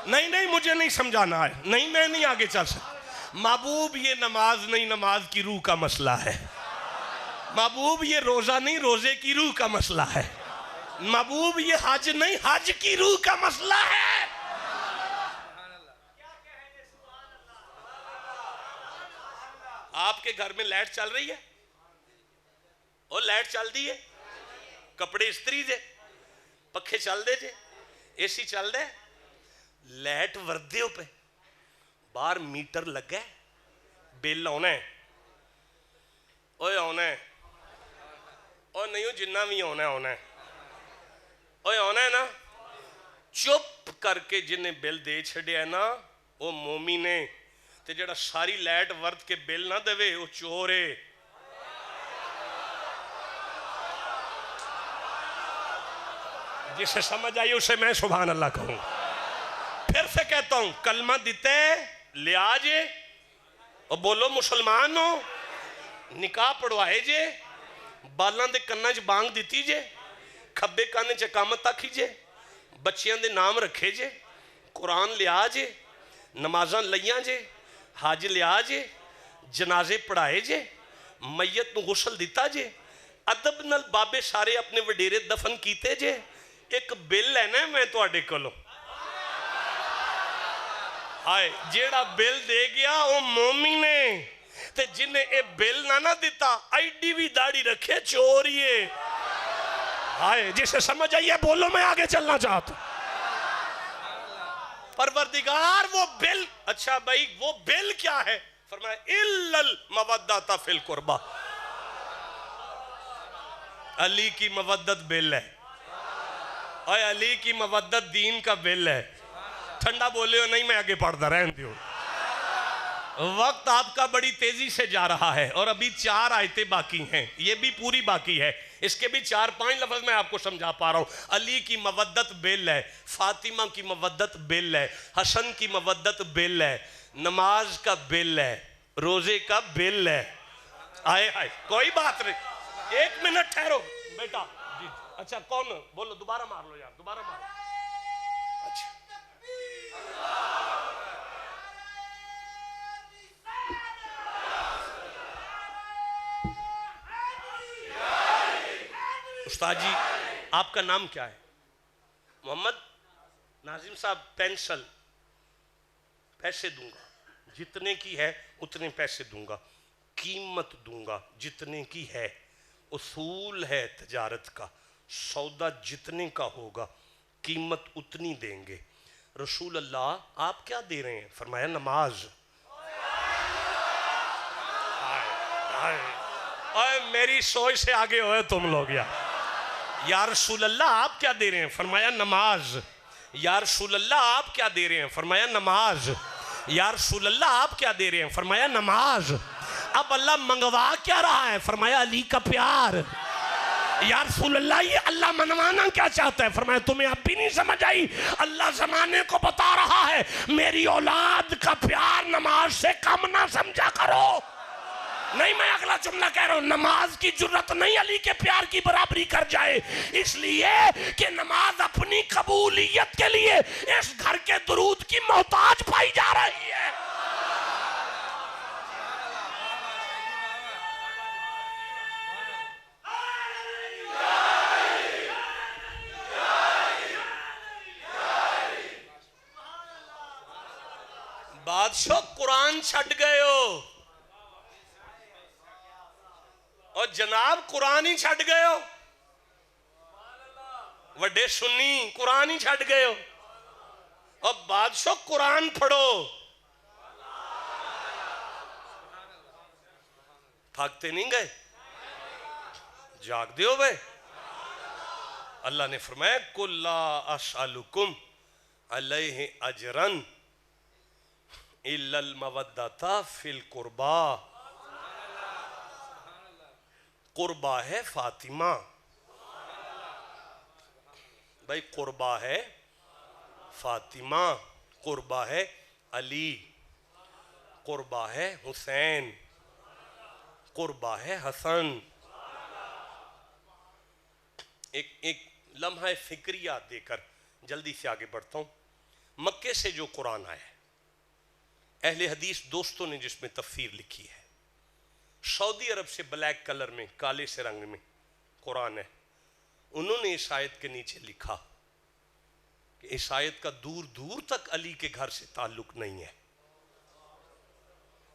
نہیں نہیں مجھے نہیں سمجھانا ہے، نہیں میں نہیں آگے چل سکتا۔ محبوب یہ نماز نہیں، نماز کی روح کا مسئلہ ہے۔ محبوب یہ روزہ نہیں، روزے کی روح کا مسئلہ ہے۔ محبوب یہ حج نہیں، حج کی روح کا مسئلہ ہے۔ آپ کے گھر میں لائٹ چل رہی ہے؟ اور لائٹ چل دی ہے، کپڑے استری دے، پکھے چل دے جے، اے سی چل دے، لائٹ وردیوں پہ باہر میٹر لگا ہے، بل آنا ہے، اوے آنا ہے، اور نہیں ہو جنہ بھی آنا ہے آنا ہے، اوے آنا ہے نا۔ چپ کر کے جنہیں بل دے چھڑے ہے نا وہ مومن ہے، تے جڑا ساری لائٹ ورد کے بل نہ دے وہ چور ہے۔ جسے سمجھ آئی اسے میں سبحان اللہ کہوں۔ پھر سے کہتا ہوں کلمہ دیتے لیا جے اور بولو مسلمان ہو، نکاح پڑھوائے جے، بالاں دے کناں چ بانگ دیتی جے، کھبے کانے چ اقامت تاکھی جے، بچیاں دے نام رکھے جے، قرآن لیا جے، نمازاں لیاں جے، حاج لیا جے، جنازے پڑھائے جے، میت نو غسل دیتا جے، ادب نال بابے سارے اپنے وڈیرے دفن کیتے جے۔ ایک بل ہے نا میں تو آڈے کلو آئے جیڑا بل دے گیا وہ مومن ہے، تے جنہیں اے بل نہ دیتا آئی ڈی وی داڑھی رکھے چوریے۔ آئے جسے سمجھ آئیے بولو میں آگے چلنا چاہتا ہوں۔ پروردگار وہ بل، اچھا بھائی وہ بل کیا ہے؟ فرمایا اِلَّا الْمَوَدَّةَ فِي الْقُرْبَةِ، علی کی مودت بل ہے، اور علی کی مودت دین کا بل ہے۔ ٹھنڈا بولے ہو نہیں میں آگے پڑھتا رہن دیو، وقت آپ کا بڑی تیزی سے جا رہا ہے اور ابھی 4 آیتیں باقی ہیں، یہ بھی پوری باقی ہے، اس کے بھی 4-5 لفظ میں آپ کو سمجھا پا رہا ہوں۔ علی کی مودت بل ہے، فاطمہ کی مودت بل ہے، حسن کی مودت بل ہے، نماز کا بل ہے، روزے کا بل ہے۔ آئے آئے کوئی بات نہیں، 1 منٹ ٹھہرو بیٹا جی۔ اچھا کون بولو، دوبارہ مار لو یار، دوبارہ مار لو۔ اچھا استاد جی آپ کا نام کیا ہے؟ محمد ناظم صاحب۔ پینسل پیسے دوں گا، جتنے کی ہے اتنے پیسے دوں گا، قیمت دوں گا جتنے کی ہے، اصول ہے تجارت کا، سودا جتنے کا ہوگا قیمت اتنی دیں گے۔ رسول اللہ آپ کیا دے رہے ہیں؟ فرمایا نماز۔ میری سوچ سے آگے ہوئے تم لوگ یا رسول اللہ آپ کیا دے رہے ہیں؟ فرمایا نماز۔ یا رسول اللہ آپ کیا دے رہے ہیں؟ فرمایا نماز۔ یا رسول اللہ آپ کیا دے رہے ہیں؟ فرمایا نماز۔ اب اللہ منگوا کیا رہا ہے؟ فرمایا علی کا پیار. یا رسول اللہ یہ اللہ منوانا کیا چاہتا ہے؟ فرمایا تمہیں اب بھی نہیں سمجھ آئی؟ اللہ زمانے کو بتا رہا ہے میری اولاد کا پیار نماز سے کم نہ سمجھا کرو. نہیں، میں اگلا جملہ کہہ رہا ہوں، نماز کی جرت نہیں علی کے پیار کی برابری کر جائے، اس لیے کہ نماز اپنی قبولیت کے لیے اس گھر کے درود کی محتاج پائی جا رہی ہے. بادشاہ قرآن چھٹ گئے ہو، اور جناب قرآن ہی چھٹ گئے ہو. وڈے سنی قرآن ہی چھٹ گئے ہو، اور بادشاہ قرآن پڑھو. تھکتے نہیں گئے؟ جاگ دے ہو بھائی. اللہ نے فرمایا قُلْ لَا أَسْأَلُكُمْ عَلَيْهِ أَجْرًا إِلَّا الْمَوَدَّةَ فِي الْقُرْبَى. قربہ ہے فاطمہ بھائی، قربہ ہے فاطمہ، قربہ ہے علی، قربہ ہے حسین، قربہ ہے حسن. ایک لمحہ فکریہ دے کر جلدی سے آگے بڑھتا ہوں. مکے سے جو قرآن آیا ہے، اہل حدیث دوستوں نے جس میں تفسیر لکھی ہے، سعودی عرب سے بلیک کلر میں، کالے سے رنگ میں قرآن ہے. انہوں نے اس آیت کے نیچے لکھا کہ اس آیت کا دور دور تک علی کے گھر سے تعلق نہیں ہے.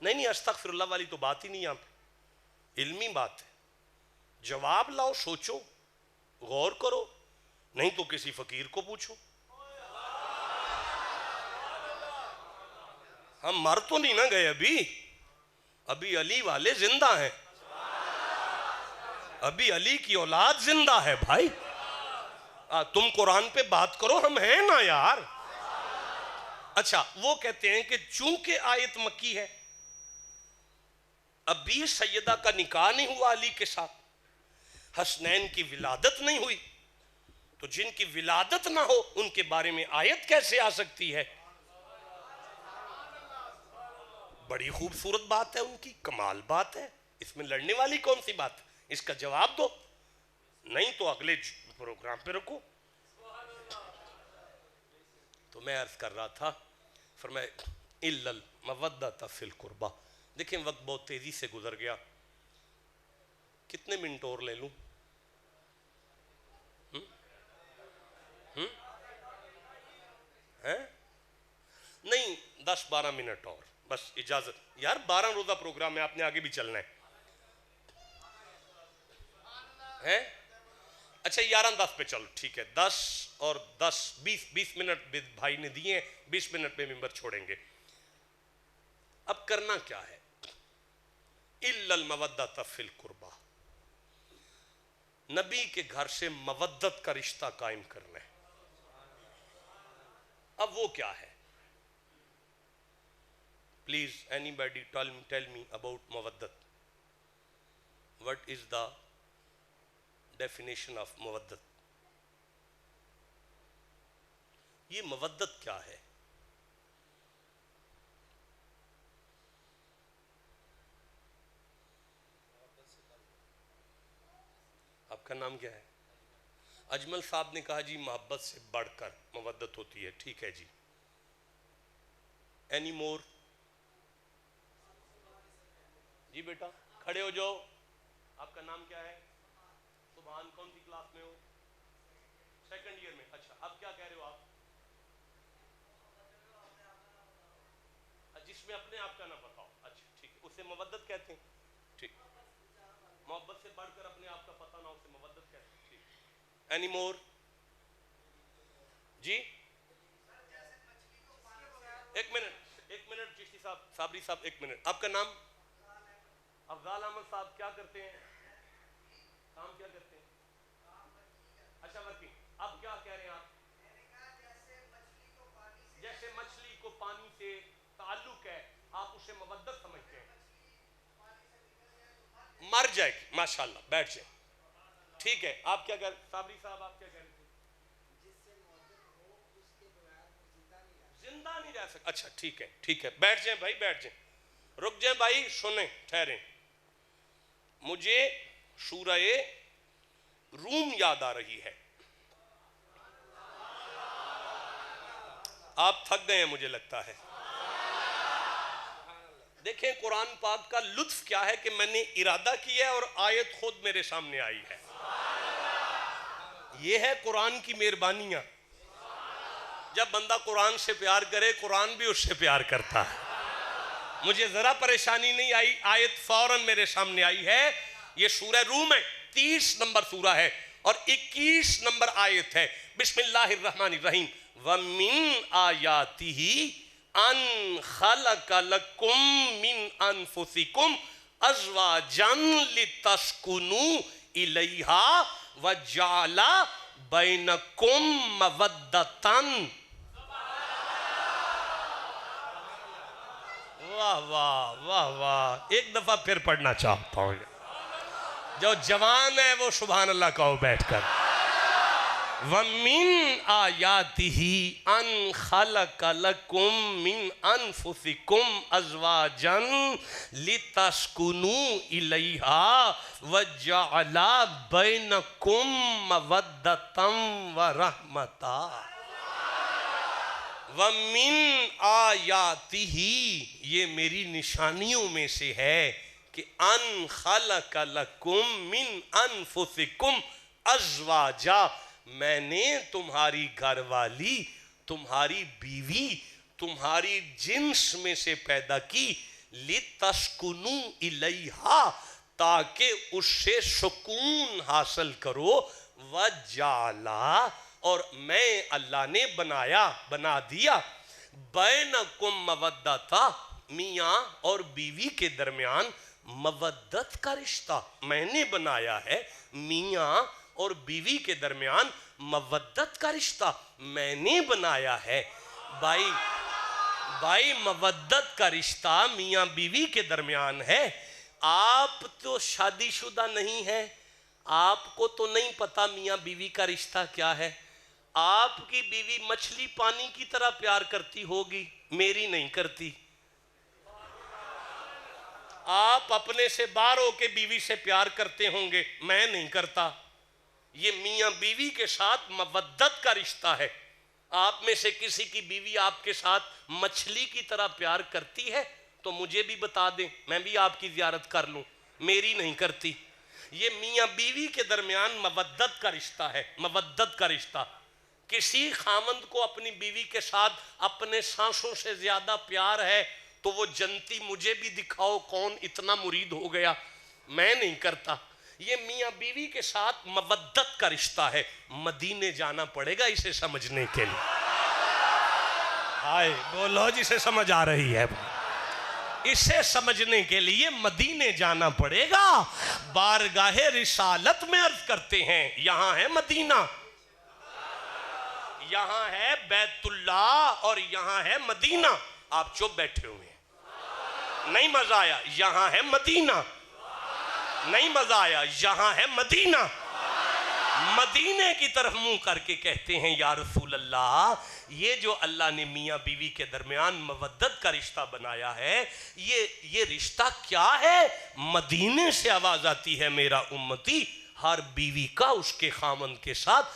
نہیں استغفر اللہ والی تو بات ہی نہیں یہاں پہ، علمی بات ہے. جواب لاؤ، سوچو، غور کرو، نہیں تو کسی فقیر کو پوچھو. ہم مر تو نہیں نہ گئے ابھی علی والے زندہ ہیں، ابھی علی کی اولاد زندہ ہے بھائی. تم قرآن پہ بات کرو، ہم ہیں نا یار. اچھا، وہ کہتے ہیں کہ چونکہ آیت مکی ہے، ابھی سیدہ کا نکاح نہیں ہوا علی کے ساتھ، حسنین کی ولادت نہیں ہوئی، تو جن کی ولادت نہ ہو ان کے بارے میں آیت کیسے آ سکتی ہے؟ بڑی خوبصورت بات ہے ان کی، کمال بات ہے، اس میں لڑنے والی کون سی بات ہے؟ اس کا جواب دو، نہیں تو اگلے پروگرام پہ رکھو. تو میں عرض کر رہا تھا، فرمایا اِلَّا الْمَوَدَّةَ فِي الْقُرْبَى. دیکھیں وقت بہت تیزی سے گزر گیا، کتنے منٹ اور لے لوں؟ نہیں 10-12 منٹ اور بس، اجازت. یار 12 روزہ پروگرام ہے، آپ نے آگے بھی چلنا ہے. اچھا 11:10 پہ چلو، ٹھیک ہے. 10 اور 10 20 منٹ بھائی نے دیے ہیں، 20 منٹ میں ممبر چھوڑیں گے. اب کرنا کیا ہے؟ اِلَّا الْمَوَدَّةَ فِي الْقُرْبَى. نبی کے گھر سے مودت کا رشتہ قائم کرنا ہے. اب وہ کیا ہے؟ Please, anybody tell me about mawaddat. What is the definition of mawaddat? یہ مودت کیا ہے؟ آپ کا نام کیا ہے؟ اجمل صاحب نے کہا جی محبت سے بڑھ کر مودت ہوتی ہے. ٹھیک ہے جی. Any more? جی بیٹا کھڑے ہو جاؤ. آپ کا نام کیا ہے؟ سبحان. کون سی کلاس میں ہو؟ سیکنڈ ایئر میں. اچھا اب کیا کہہ رہے ہو آپ؟ جس میں اپنے آپ کا نہ بتاؤ. اچھا ٹھیک ہے، اسے مودت کہتے ہیں. ٹھیک، محبت سے بڑھ کر اپنے آپ کا پتہ نہ، اسے مودت کہتے ہیں. ٹھیک. Any more? جی ایک منٹ چشتی صاحب، صابری صاحب ایک منٹ. آپ کا نام؟ افضال احمد صاحب. کیا کرتے ہیں؟ کام کیا کرتے ہیں؟ اچھا ورکنگ. اب کیا کہہ رہے ہیں آپ؟ جیسے مچھلی کو پانی سے تعلق ہے، آپ اسے مودت سمجھتے ہیں. مر جائے گی. ماشاءاللہ بیٹھ جائیں. ٹھیک ہے, آپ کیا کہہ صابری صاحب آپ کیا کہہ رہے تھے؟ زندہ نہیں رہ سکتا. اچھا ٹھیک ہے, ٹھیک ہے, بیٹھ جائیں بھائی, بیٹھ جائیں, رک جائیں بھائی, سنیں, ٹھہریں. مجھے سورہ روم یاد آ رہی ہے. آپ تھک گئے ہیں مجھے لگتا ہے. دیکھیں قرآن پاک کا لطف کیا ہے کہ میں نے ارادہ کیا ہے اور آیت خود میرے سامنے آئی ہے. یہ ہے قرآن کی مہربانیاں. جب بندہ قرآن سے پیار کرے قرآن بھی اس سے پیار کرتا ہے. مجھے ذرا پریشانی نہیں آئی, آیت فوراً میرے سامنے آئی ہے. یہ سورہ روم ہے, 30 نمبر سورہ ہے اور 21 نمبر آیت ہے. بسم اللہ الرحمن الرحیم. وَمِنْ آیَاتِهِ ان خلق لکم من انفسکم ازواجا لتسکنوا الیہا وجعل بینکم مودۃ. واہ واہ واہ واہ. ایک دفعہ پھر پڑھنا چاہتا ہوں. جو جوان ہے وہ سبحان اللہ کہو بیٹھ کر. وَمِنْ آیَاتِهِ أَنْ خَلَقَ لَكُم مِّنْ أَنفُسِكُمْ أَزْوَاجًا لِتَسْكُنُوا إِلَيْهَا وَجَعَلَ بَيْنَكُم مَّوَدَّةً وَرَحْمَةً. وَمِنْ آیَاتِهِ, یہ میری نشانیوں میں سے ہے کہ أَنْ خَلَقَ لَكُم مِّنْ أَنفُسِكُمْ أَزْوَاجًا, میں نے تمہاری گھر والی, تمہاری بیوی, تمہاری جنس میں سے پیدا کی. لِتَسْكُنُوا إِلَيْهَا, تاکہ اس سے سکون حاصل کرو. وَجَعَلَ, اور میں اللہ نے بنا دیا. بَيْنَكُمْ مَوَدَّةً, میاں اور بیوی کے درمیان مودت کا رشتہ میں نے بنایا ہے. میاں اور بیوی کے درمیان مودت کا رشتہ میں نے بنایا ہے. بھائی مودت کا رشتہ میاں بیوی کے درمیان ہے. آپ تو شادی شدہ نہیں ہیں, آپ کو تو نہیں پتا میاں بیوی کا رشتہ کیا ہے. آپ کی بیوی مچھلی پانی کی طرح پیار کرتی ہوگی, میری نہیں کرتی. آپ اپنے سے باہر ہو کے بیوی سے پیار کرتے ہوں گے, میں نہیں کرتا. یہ میاں بیوی کے ساتھ مودت کا رشتہ ہے. آپ میں سے کسی کی بیوی آپ کے ساتھ مچھلی کی طرح پیار کرتی ہے تو مجھے بھی بتا دیں, میں بھی آپ کی زیارت کر لوں. میری نہیں کرتی. یہ میاں بیوی کے درمیان مودت کا رشتہ ہے. مودت کا رشتہ. کسی خامند کو اپنی بیوی کے ساتھ اپنے سانسوں سے زیادہ پیار ہے تو وہ جنتی مجھے بھی دکھاؤ کون اتنا مرید ہو گیا, میں نہیں کرتا. یہ میاں بیوی کے ساتھ مودت کا رشتہ ہے. مدینے جانا پڑے گا اسے سمجھنے کے لیے. ہائے بولو جسے سمجھ آ رہی ہے, اسے سمجھنے کے لیے مدینے جانا پڑے گا. بارگاہ رسالت میں عرض کرتے ہیں, یہاں ہے مدینہ, یہاں ہے بیت اللہ اور یہاں ہے مدینہ. آپ چپ بیٹھے ہوئے ہیں, نہیں مزہ آیا. یہاں ہے مدینہ, نہیں مزہ آیا. یہاں ہے مدینہ. مدینے کی طرف منہ کر کے کہتے ہیں یا رسول اللہ, یہ جو اللہ نے میاں بیوی کے درمیان مودت کا رشتہ بنایا ہے, یہ رشتہ کیا ہے؟ مدینے سے آواز آتی ہے میرا امتی, ہر بیوی کا اس کے خامن کے ساتھ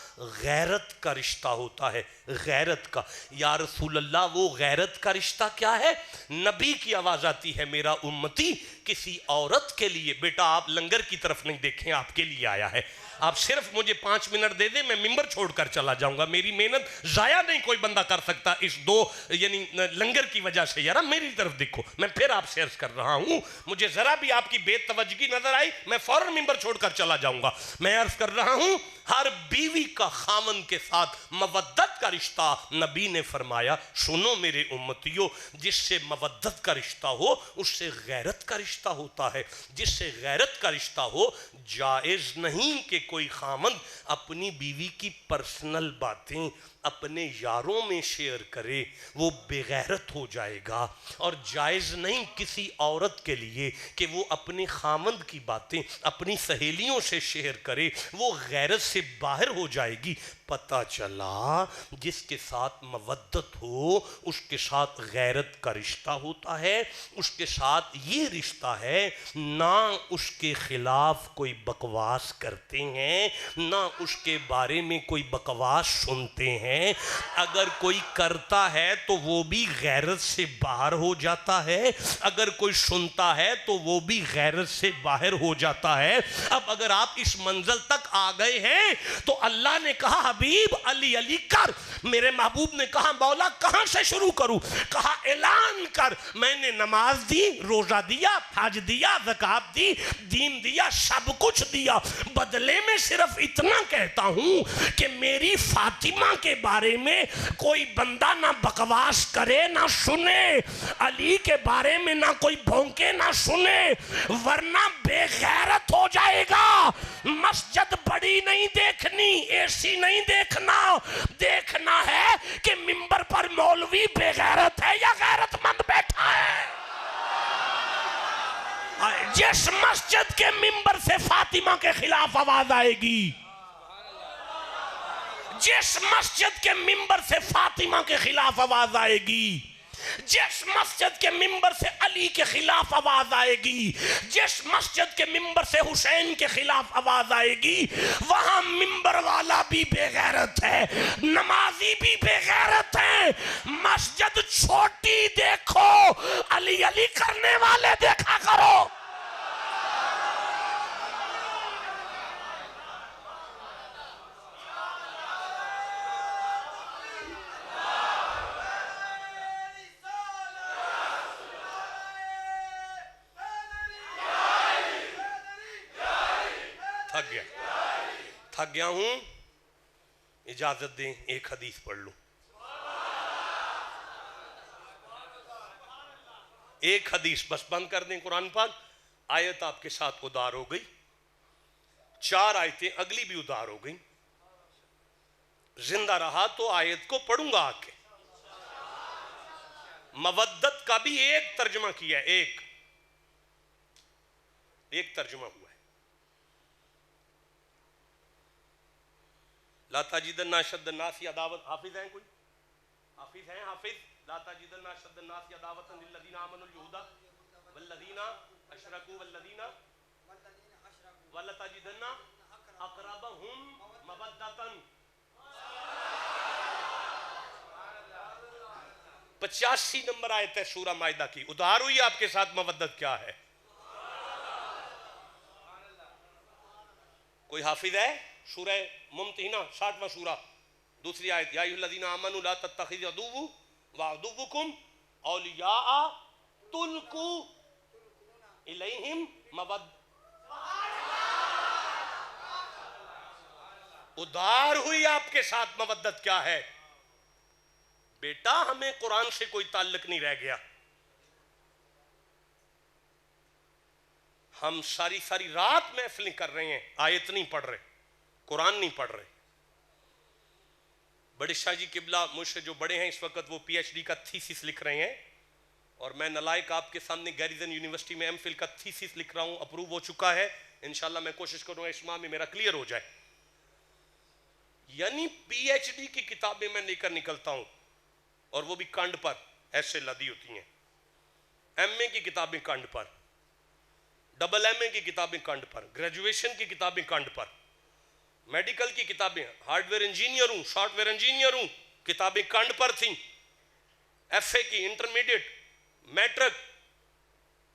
غیرت کا رشتہ ہوتا ہے. غیرت کا. یا رسول اللہ وہ غیرت کا رشتہ کیا ہے؟ نبی کی آواز آتی ہے میرا امتی کسی عورت کے لیے. بیٹا آپ لنگر کی طرف نہیں دیکھیں, آپ کے لیے آیا ہے. آپ صرف مجھے 5 منٹ دے دیں, میں ممبر چھوڑ کر چلا جاؤں گا. میری محنت ضائع نہیں کوئی بندہ کر سکتا اس 2 یعنی لنگر کی وجہ سے. یار میری طرف دیکھو, میں پھر آپ سے عرض کر رہا ہوں, مجھے ذرا بھی آپ کی بے توجہی نظر آئی میں فوراً ممبر چھوڑ کر چلا جاؤں گا. میں عرض کر رہا ہوں ہر بیوی کا خامن کے ساتھ مودت کا رشتہ نبی نے فرمایا سنو میرے امتیوں, جس سے مودت کا رشتہ ہو اس سے غیرت کا رشتہ ہوتا ہے. جس سے غیرت کا رشتہ ہو, جائز نہیں کہ کوئی خامن اپنی بیوی کی پرسنل باتیں اپنے یاروں میں شیئر کرے وہ بے غیرت ہو جائے گا، اور جائز نہیں کسی عورت کے لیے کہ وہ اپنے خامند کی باتیں اپنی سہیلیوں سے شیئر کرے، وہ غیرت سے باہر ہو جائے گی۔ پتہ چلا جس کے ساتھ مودت ہو اس کے ساتھ غیرت کا رشتہ ہوتا ہے، اس کے ساتھ یہ رشتہ ہے نہ اس کے خلاف کوئی بکواس کرتے ہیں، نہ اس کے بارے میں کوئی بکواس سنتے ہیں، اگر کوئی کرتا ہے تو وہ بھی غیرت سے باہر ہو جاتا ہے، اگر کوئی سنتا ہے تو وہ بھی غیرت سے باہر ہو جاتا ہے۔ اب اگر آپ اس منزل تک آ گئے ہیں تو اللہ نے کہا حبیب علی علی کر، میرے محبوب نے کہا مولا کہاں سے شروع کروں؟ کہا اعلان کر، میں نے نماز دی، روزہ دیا، حج دیا، زکات دی، دین دیا، سب کچھ دیا، بدلے میں صرف اتنا کہتا ہوں کہ میری فاطمہ کے بارے میں کوئی بندہ نہ بکواس کرے نہ سنے، علی کے بارے میں نہ کوئی بھونکے نہ سنے، ورنہ بے غیرت ہو جائے گا۔ مسجد بڑی نہیں دیکھنی، اے سی نہیں دیکھنا، دیکھنا ہے کہ منبر پر مولوی بے غیرت ہے یا غیرت مند بیٹھا ہے۔ جس مسجد کے منبر سے فاطمہ کے خلاف آواز آئے گی، جس مسجد کے منبر سے فاطمہ کے خلاف آواز آئے گی، جس مسجد کے منبر سے علی کے خلاف آواز آئے گی، جس مسجد کے منبر سے حسین کے خلاف آواز آئے گی، وہاں منبر والا بھی بے غیرت ہے، نمازی بھی بے غیرت ہے۔ مسجد چھوٹی دیکھو، علی علی کرنے والے دیکھا کرو۔ تھک گیا ہوں، اجازت دیں ایک حدیث پڑھ لوں، ایک حدیث بس، بند کر دیں قرآن پاک۔ آیت آپ کے ساتھ ادار ہو گئی، 4 آیتیں اگلی بھی ادار ہو گئی، زندہ رہا تو آیت کو پڑھوں گا آ کے۔ مودت کا بھی ایک ترجمہ کیا ہے، ایک ترجمہ ہوا ہے۔ لا تجدن اشد الناس عداوۃ، حافظ ہیں کوئی؟ حافظ ہیں؟ حافظ لا تجدن اشد الناس عداوۃ للذین آمنوا اليہود والذین اشرکوا والذین ولتجدن اقربہم مودۃ۔ 85 نمبر آیت ہے سورہ مائدہ کی، ادھار ہوئی آپ کے ساتھ مودت کیا ہے؟ کوئی حافظ ہے؟ سورہ ممتحنہ 60واں سورہ، دوسری آیت، یا ایھا الذین آمنوا لا تتخذوا عدوی وعدوکم اولیاء تلقوا الیہم مودۃ۔ ادھار ہوئی آپ کے ساتھ مودت کیا ہے؟ بیٹا ہمیں قرآن سے کوئی تعلق نہیں رہ گیا، ہم ساری رات محفلیں کر رہے ہیں، آیت نہیں پڑھ رہے، قرآن نہیں پڑھ رہے۔ بڑے شاہ جی قبلہ مجھ سے جو بڑے ہیں اس وقت، وہ پی ایچ ڈی کا تھیسس لکھ رہے ہیں، اور میں نلائق آپ کے سامنے گیریزن یونیورسٹی میں ایم فل کا تھیسس لکھ رہا ہوں، اپروو ہو چکا ہے، انشاءاللہ میں کوشش کروں گا اس ماہ میں میرا کلیئر ہو جائے۔ یعنی پی ایچ ڈی کی کتابیں میں لے کر نکلتا ہوں، اور وہ بھی کانڈ پر ایسے لدی ہوتی ہیں، ایم اے کی کتابیں کانڈ پر، ڈبل ایم اے کی کتابیں کانڈ پر، گریجویشن کی کتابیں کانڈ پر، میڈیکل کی کتابیں، ہارڈ ویئر انجینئر ہوں، سافٹ ویئر انجینئر ہوں، کتابیں کانڈ پر تھیں، ایف اے کی، انٹرمیڈیٹ، میٹرک،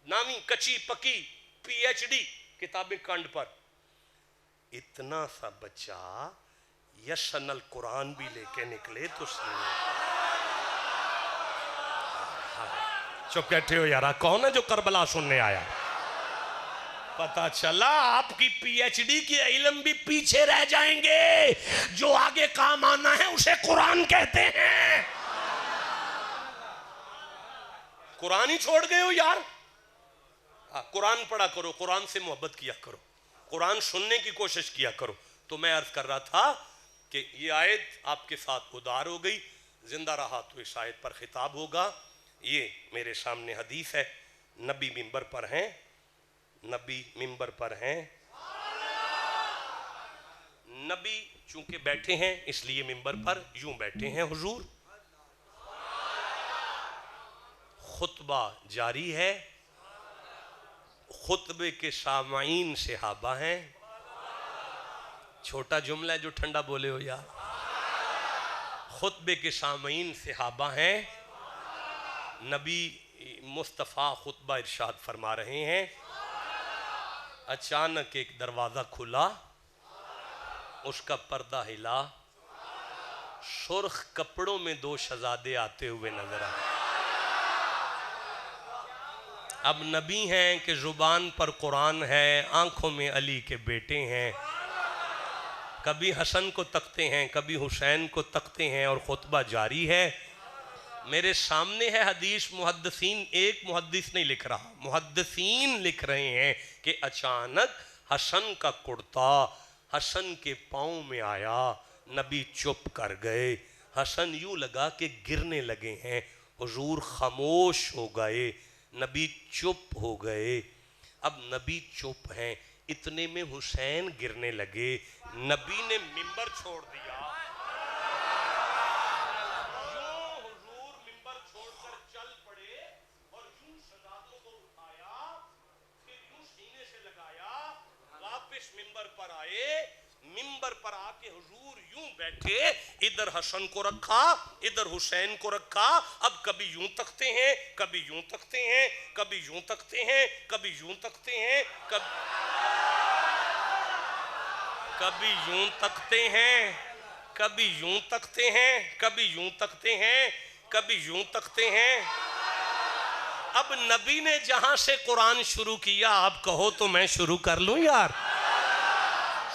نامی کچی پکی، پی ایچ ڈی، کتابیں کانڈ پر۔ اتنا سا بچہ یشن القرآن بھی لے کے نکلے تو چپ بیٹھے ہو یارا، کون ہے جو کربلا سننے آیا؟ پتا چلا آپ کی پی ایچ ڈی کی علم بھی پیچھے رہ جائیں گے، جو آگے کام آنا ہے اسے قرآن کہتے ہیں۔ قرآن ہی چھوڑ گئے ہو یار، قرآن پڑھا کرو، قرآن سے محبت کیا کرو، قرآن سننے کی کوشش کیا کرو۔ تو میں عرض کر رہا تھا کہ یہ آیت آپ کے ساتھ ادار ہو گئی، زندہ رہا تو اس آیت پر خطاب ہوگا۔ یہ میرے سامنے حدیث ہے، نبی منبر پر ہیں، نبی منبر پر ہیں، نبی چونکہ بیٹھے ہیں اس لیے منبر پر یوں بیٹھے ہیں حضور، خطبہ جاری ہے، خطبے کے سامعین صحابہ ہیں۔ چھوٹا جملہ ہے جو ٹھنڈا بولے ہو یار، خطبے کے سامعین صحابہ ہیں، نبی مصطفیٰ خطبہ ارشاد فرما رہے ہیں۔ اچانک ایک دروازہ کھلا، اس کا پردہ ہلا، سرخ کپڑوں میں دو شہزادے آتے ہوئے نظر آئے۔ اب نبی ہیں کہ زبان پر قرآن ہے، آنکھوں میں علی کے بیٹے ہیں، کبھی حسن کو تکتے ہیں کبھی حسین کو تکتے ہیں، اور خطبہ جاری ہے۔ میرے سامنے ہے حدیث، محدثین، ایک محدث نہیں لکھ رہا، محدثین لکھ رہے ہیں کہ اچانک حسن کا کرتا حسن کے پاؤں میں آیا، نبی چپ کر گئے، حسن یوں لگا کہ گرنے لگے ہیں، حضور خاموش ہو گئے، نبی چپ ہو گئے۔ اب نبی چپ ہیں، اتنے میں حسین گرنے لگے، نبی نے منبر چھوڑ دیا، یوں حضور منبر چھوڑ کر چل پڑے اور یوں شہزادوں کو اٹھایا، پھر یوں سینے سے لگایا، واپس منبر پر آئے، منبر پر آ کے حضور یوں بیٹھے، ادھر حسن کو رکھا ادھر حسین کو رکھا، اب کبھی یوں تکتے ہیں کبھی یوں تکتے ہیں، کبھی یوں تکتے ہیں کبھی یوں تکتے ہیں، کبھی یوں تکتے ہیں کبھی یوں تکتے ہیں، کبھی یوں تکتے ہیں کبھی یوں تکتے ہیں۔ اب نبی نے جہاں سے قرآن شروع کیا، آپ کہو تو میں شروع کر لوں یار۔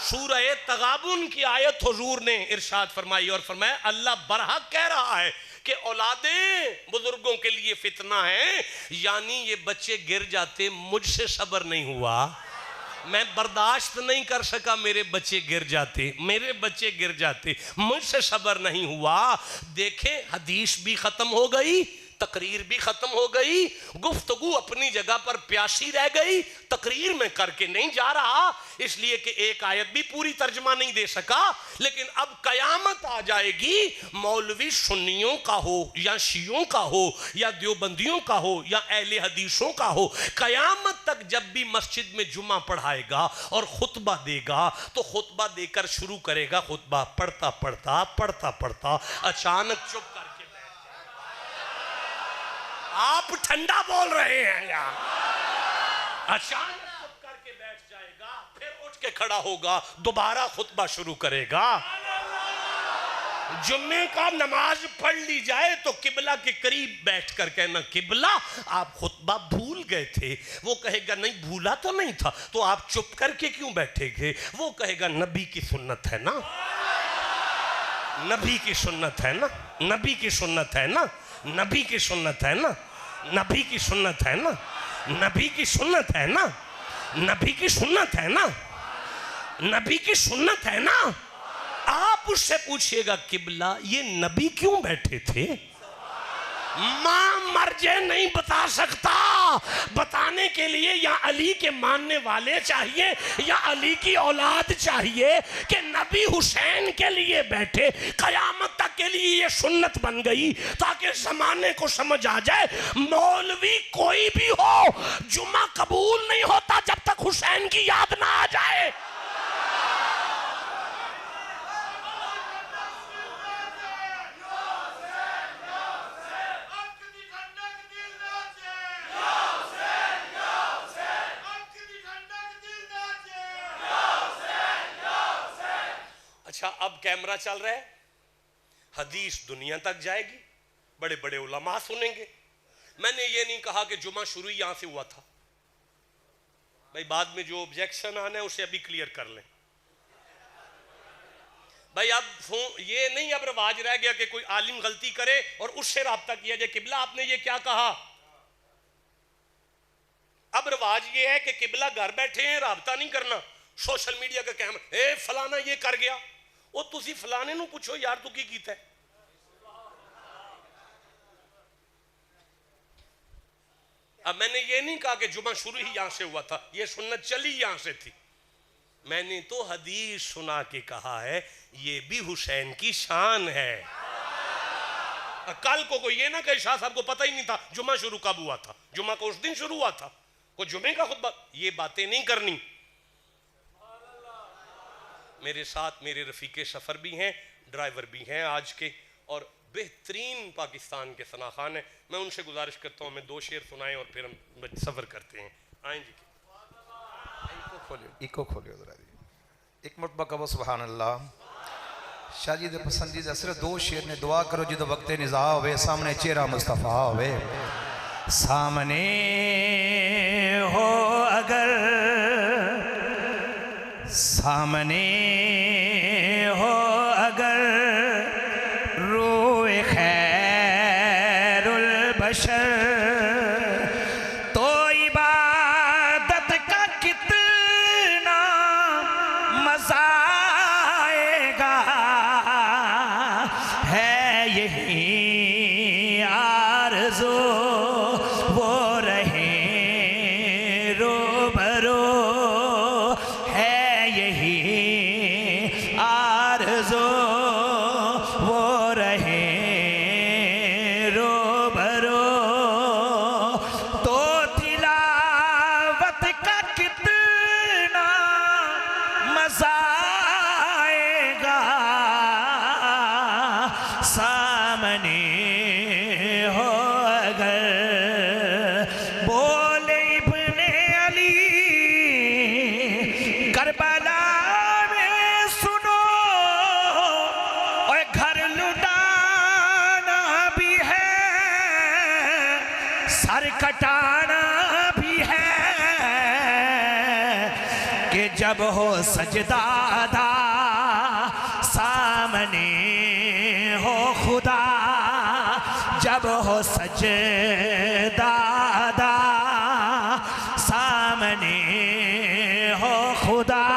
سورہ تغابن کی آیت حضور نے ارشاد فرمائی اور فرمایا اللہ برحق کہہ رہا ہے کہ اولادیں بزرگوں کے لیے فتنہ ہیں، یعنی یہ بچے گر جاتے، مجھ سے صبر نہیں ہوا، میں برداشت نہیں کر سکا، میرے بچے گر جاتے، میرے بچے گر جاتے، مجھ سے صبر نہیں ہوا۔ دیکھیں حدیث بھی ختم ہو گئی، تقریر بھی ختم ہو گئی، گفتگو اپنی جگہ پر پیاسی رہ گئی، تقریر میں کر کے نہیں جا رہا اس لیے کہ ایک آیت بھی پوری ترجمہ نہیں دے سکا، لیکن اب قیامت آ جائے گی، مولوی سنیوں کا ہو یا شیعوں کا ہو یا دیوبندیوں کا ہو یا اہل حدیثوں کا ہو، قیامت تک جب بھی مسجد میں جمعہ پڑھائے گا اور خطبہ دے گا تو خطبہ دے کر شروع کرے گا، خطبہ پڑھتا پڑھتا اچانک چپ کر کے آپ ٹھنڈا بول رہے ہیں یار، اچانک چپ کر کے بیٹھ جائے گا، پھر اٹھ کے کھڑا ہوگا، دوبارہ خطبہ شروع کرے گا۔ جمعے کا نماز پڑھ لی جائے تو قبلہ کے قریب بیٹھ کر کہنا قبلہ آپ خطبہ بھول گئے تھے، وہ کہے گا نہیں بھولا تو نہیں تھا، تو آپ چپ کر کے کیوں بیٹھے گے؟ وہ کہے گا نبی کی سنت ہے نا، نبی کی سنت ہے نا، نبی کی سنت ہے نا، نبی کی سنت ہے نا، نبی کی سنت ہے نا، نبی کی سنت ہے نا، نبی کی سنت ہے نا، نبی کی سنت ہے نا۔ آپ اس سے پوچھئے گا قبلہ یہ نبی کیوں بیٹھے تھے؟ ماں مرجع نہیں بتا سکتا، بتانے کے لیے یا علی کے ماننے والے چاہیے یا علی کی اولاد چاہیے کہ نبی حسین کے لیے بیٹھے، قیامت تک کے لیے یہ سنت بن گئی تاکہ زمانے کو سمجھ آ جائے مولوی کوئی بھی ہو جمعہ قبول نہیں ہوتا جب تک حسین کی یاد نہ آ جائے۔ اچھا اب کیمرہ چل رہا ہے، حدیث دنیا تک جائے گی، بڑے بڑے علماء سنیں گے۔ میں نے یہ نہیں کہا کہ جمعہ شروع یہاں سے ہوا تھا، بھائی بعد میں جو objection آنا ہے اسے ابھی کلیئر کر لیں۔ بھائی اب یہ نہیں اب رواج رہ گیا کہ کوئی عالم غلطی کرے اور اس سے رابطہ کیا جائے قبلہ آپ نے یہ کیا کہا۔ اب رواج یہ ہے کہ قبلہ گھر بیٹھے ہیں رابطہ نہیں کرنا، سوشل میڈیا کا کیمرہ اے فلانا یہ کر گیا، وہ تسی فلانے نو پوچھو یار تو کی کیتا ہے. اب میں نے یہ نہیں کہا کہ جمعہ شروع ہی یہاں سے ہوا تھا, یہ سنت چلی یہاں سے تھی. میں نے تو حدیث سنا کے کہا ہے یہ بھی حسین کی شان ہے. کل کو کوئی یہ نہ کہ شاہ صاحب کو پتہ ہی نہیں تھا جمعہ شروع کب ہوا تھا, جمعہ کو اس دن شروع ہوا تھا, کوئی جمعے کا خطبہ, یہ باتیں نہیں کرنی. میرے ساتھ میرے رفیق سفر بھی ہیں, ڈرائیور بھی ہیں آج کے, اور بہترین پاکستان کے ثنا خان ہیں. میں ان سے گزارش کرتا ہوں ہمیں 2 شعر سنائیں اور پھر ہم سفر کرتے ہیں. آئیں جی. ایکو کھولیو ذرا جی, ایک مرتبہ کہو سبحان اللہ. شاہ جی دے پسندیدہ صرف 2 شعر نے. دعا کرو جدو وقت نزاع ہوئے, سامنے چہرہ مصطفیٰ ہوئے. سامنے ہو اگر, سامنے ہو اگر روح خیر البشر, تو عبادت کا کتنا مزہ آئے گا. ہے یہی آرزو وہ رہے روبرو, ہے یہی آرزو وہ رہے روبرو. تو تلاوت کا کتنا مزہ آئے گا. سامنے ہو اگر, بولے ابن علی کربلا میں سنو, اور گھر لٹانا بھی ہے, سر کٹانا بھی ہے, کہ جب ہو سجدہ ادا سامنے ہو خدا, جب ہو سجدہ ادا سامنے ہو خدا,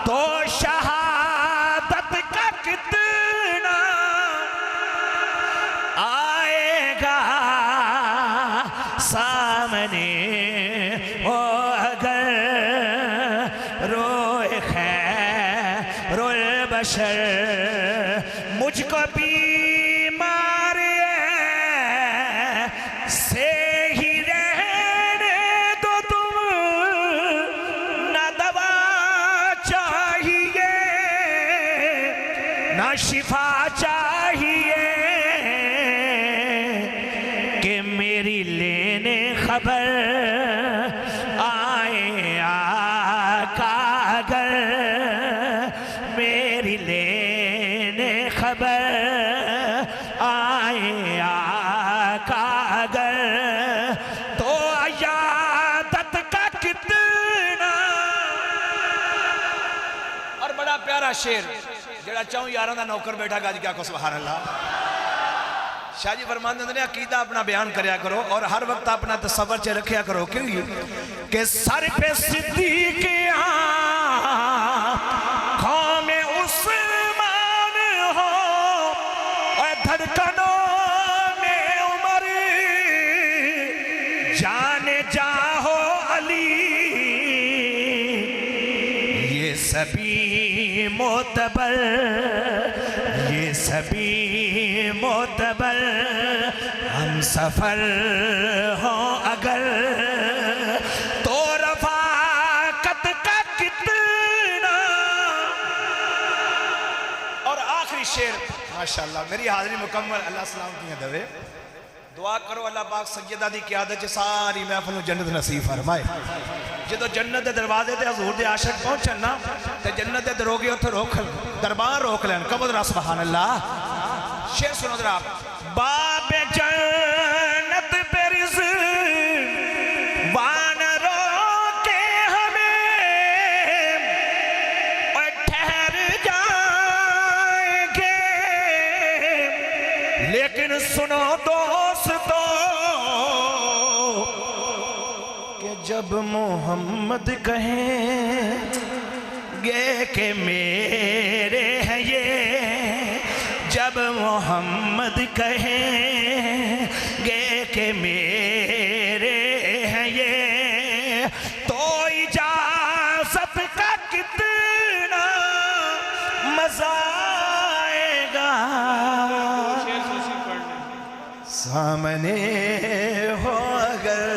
تو شہادت کا کتنا آئے گا. سامنے ہو اگر روح خیر البشر, مجھ کو بیمار سے ہی رہنے دو تم, نہ دوا چاہیے نہ شفا چاہیے, کہ میری لینے خبر آئے آقا اگر, میری لینے خبر آئے آقا اگر, تو عیادت کا کتنا. اور بڑا پیارا شعر جڑا چاہوں یاراں دا نوکر بیٹھا گا جی کیا کو سبحان اللہ. شاہ جی فرماندے نے عقیدہ اپنا بیان کریا کرو اور ہر وقت اپنا تصور چے رکھیا کرو, کیوں کہ سر پہ صدیق آنکھوں میں عثمان ہو, اور دھڑکنوں میں عمر, جان جاں ہو علی. یہ سبھی معتبر, یہ سبھی معتبر ہم سفر ہوں اگر, تو رفاقت کا کتنا. اور آخری شعر ماشاءاللہ میری حاضری مکمل, اللہ سلامتیاں دوے. دعا کرو اللہ پاک سیدہ دی قیادت ساری محفل جنت نصیب فرمائے. جدو جنت دے دروازے تے حضور دے عاشق پہنچنا تے جنت دے دروگے اتھے روک دربار روک لین. قبض را سبحان اللہ. شعر سنو ذرا. باب جنت پہ رضوان روکے ہمیں, اور ٹھہر جائیں گے, لیکن سنو دوستو کہ جب محمد کہیں گے کہ میرے ہیں یہ، جب محمد کہیں گے کہ میرے ہیں یہ، تو اجازت کا کتنا مزہ آئے گا، سامنے ہو اگر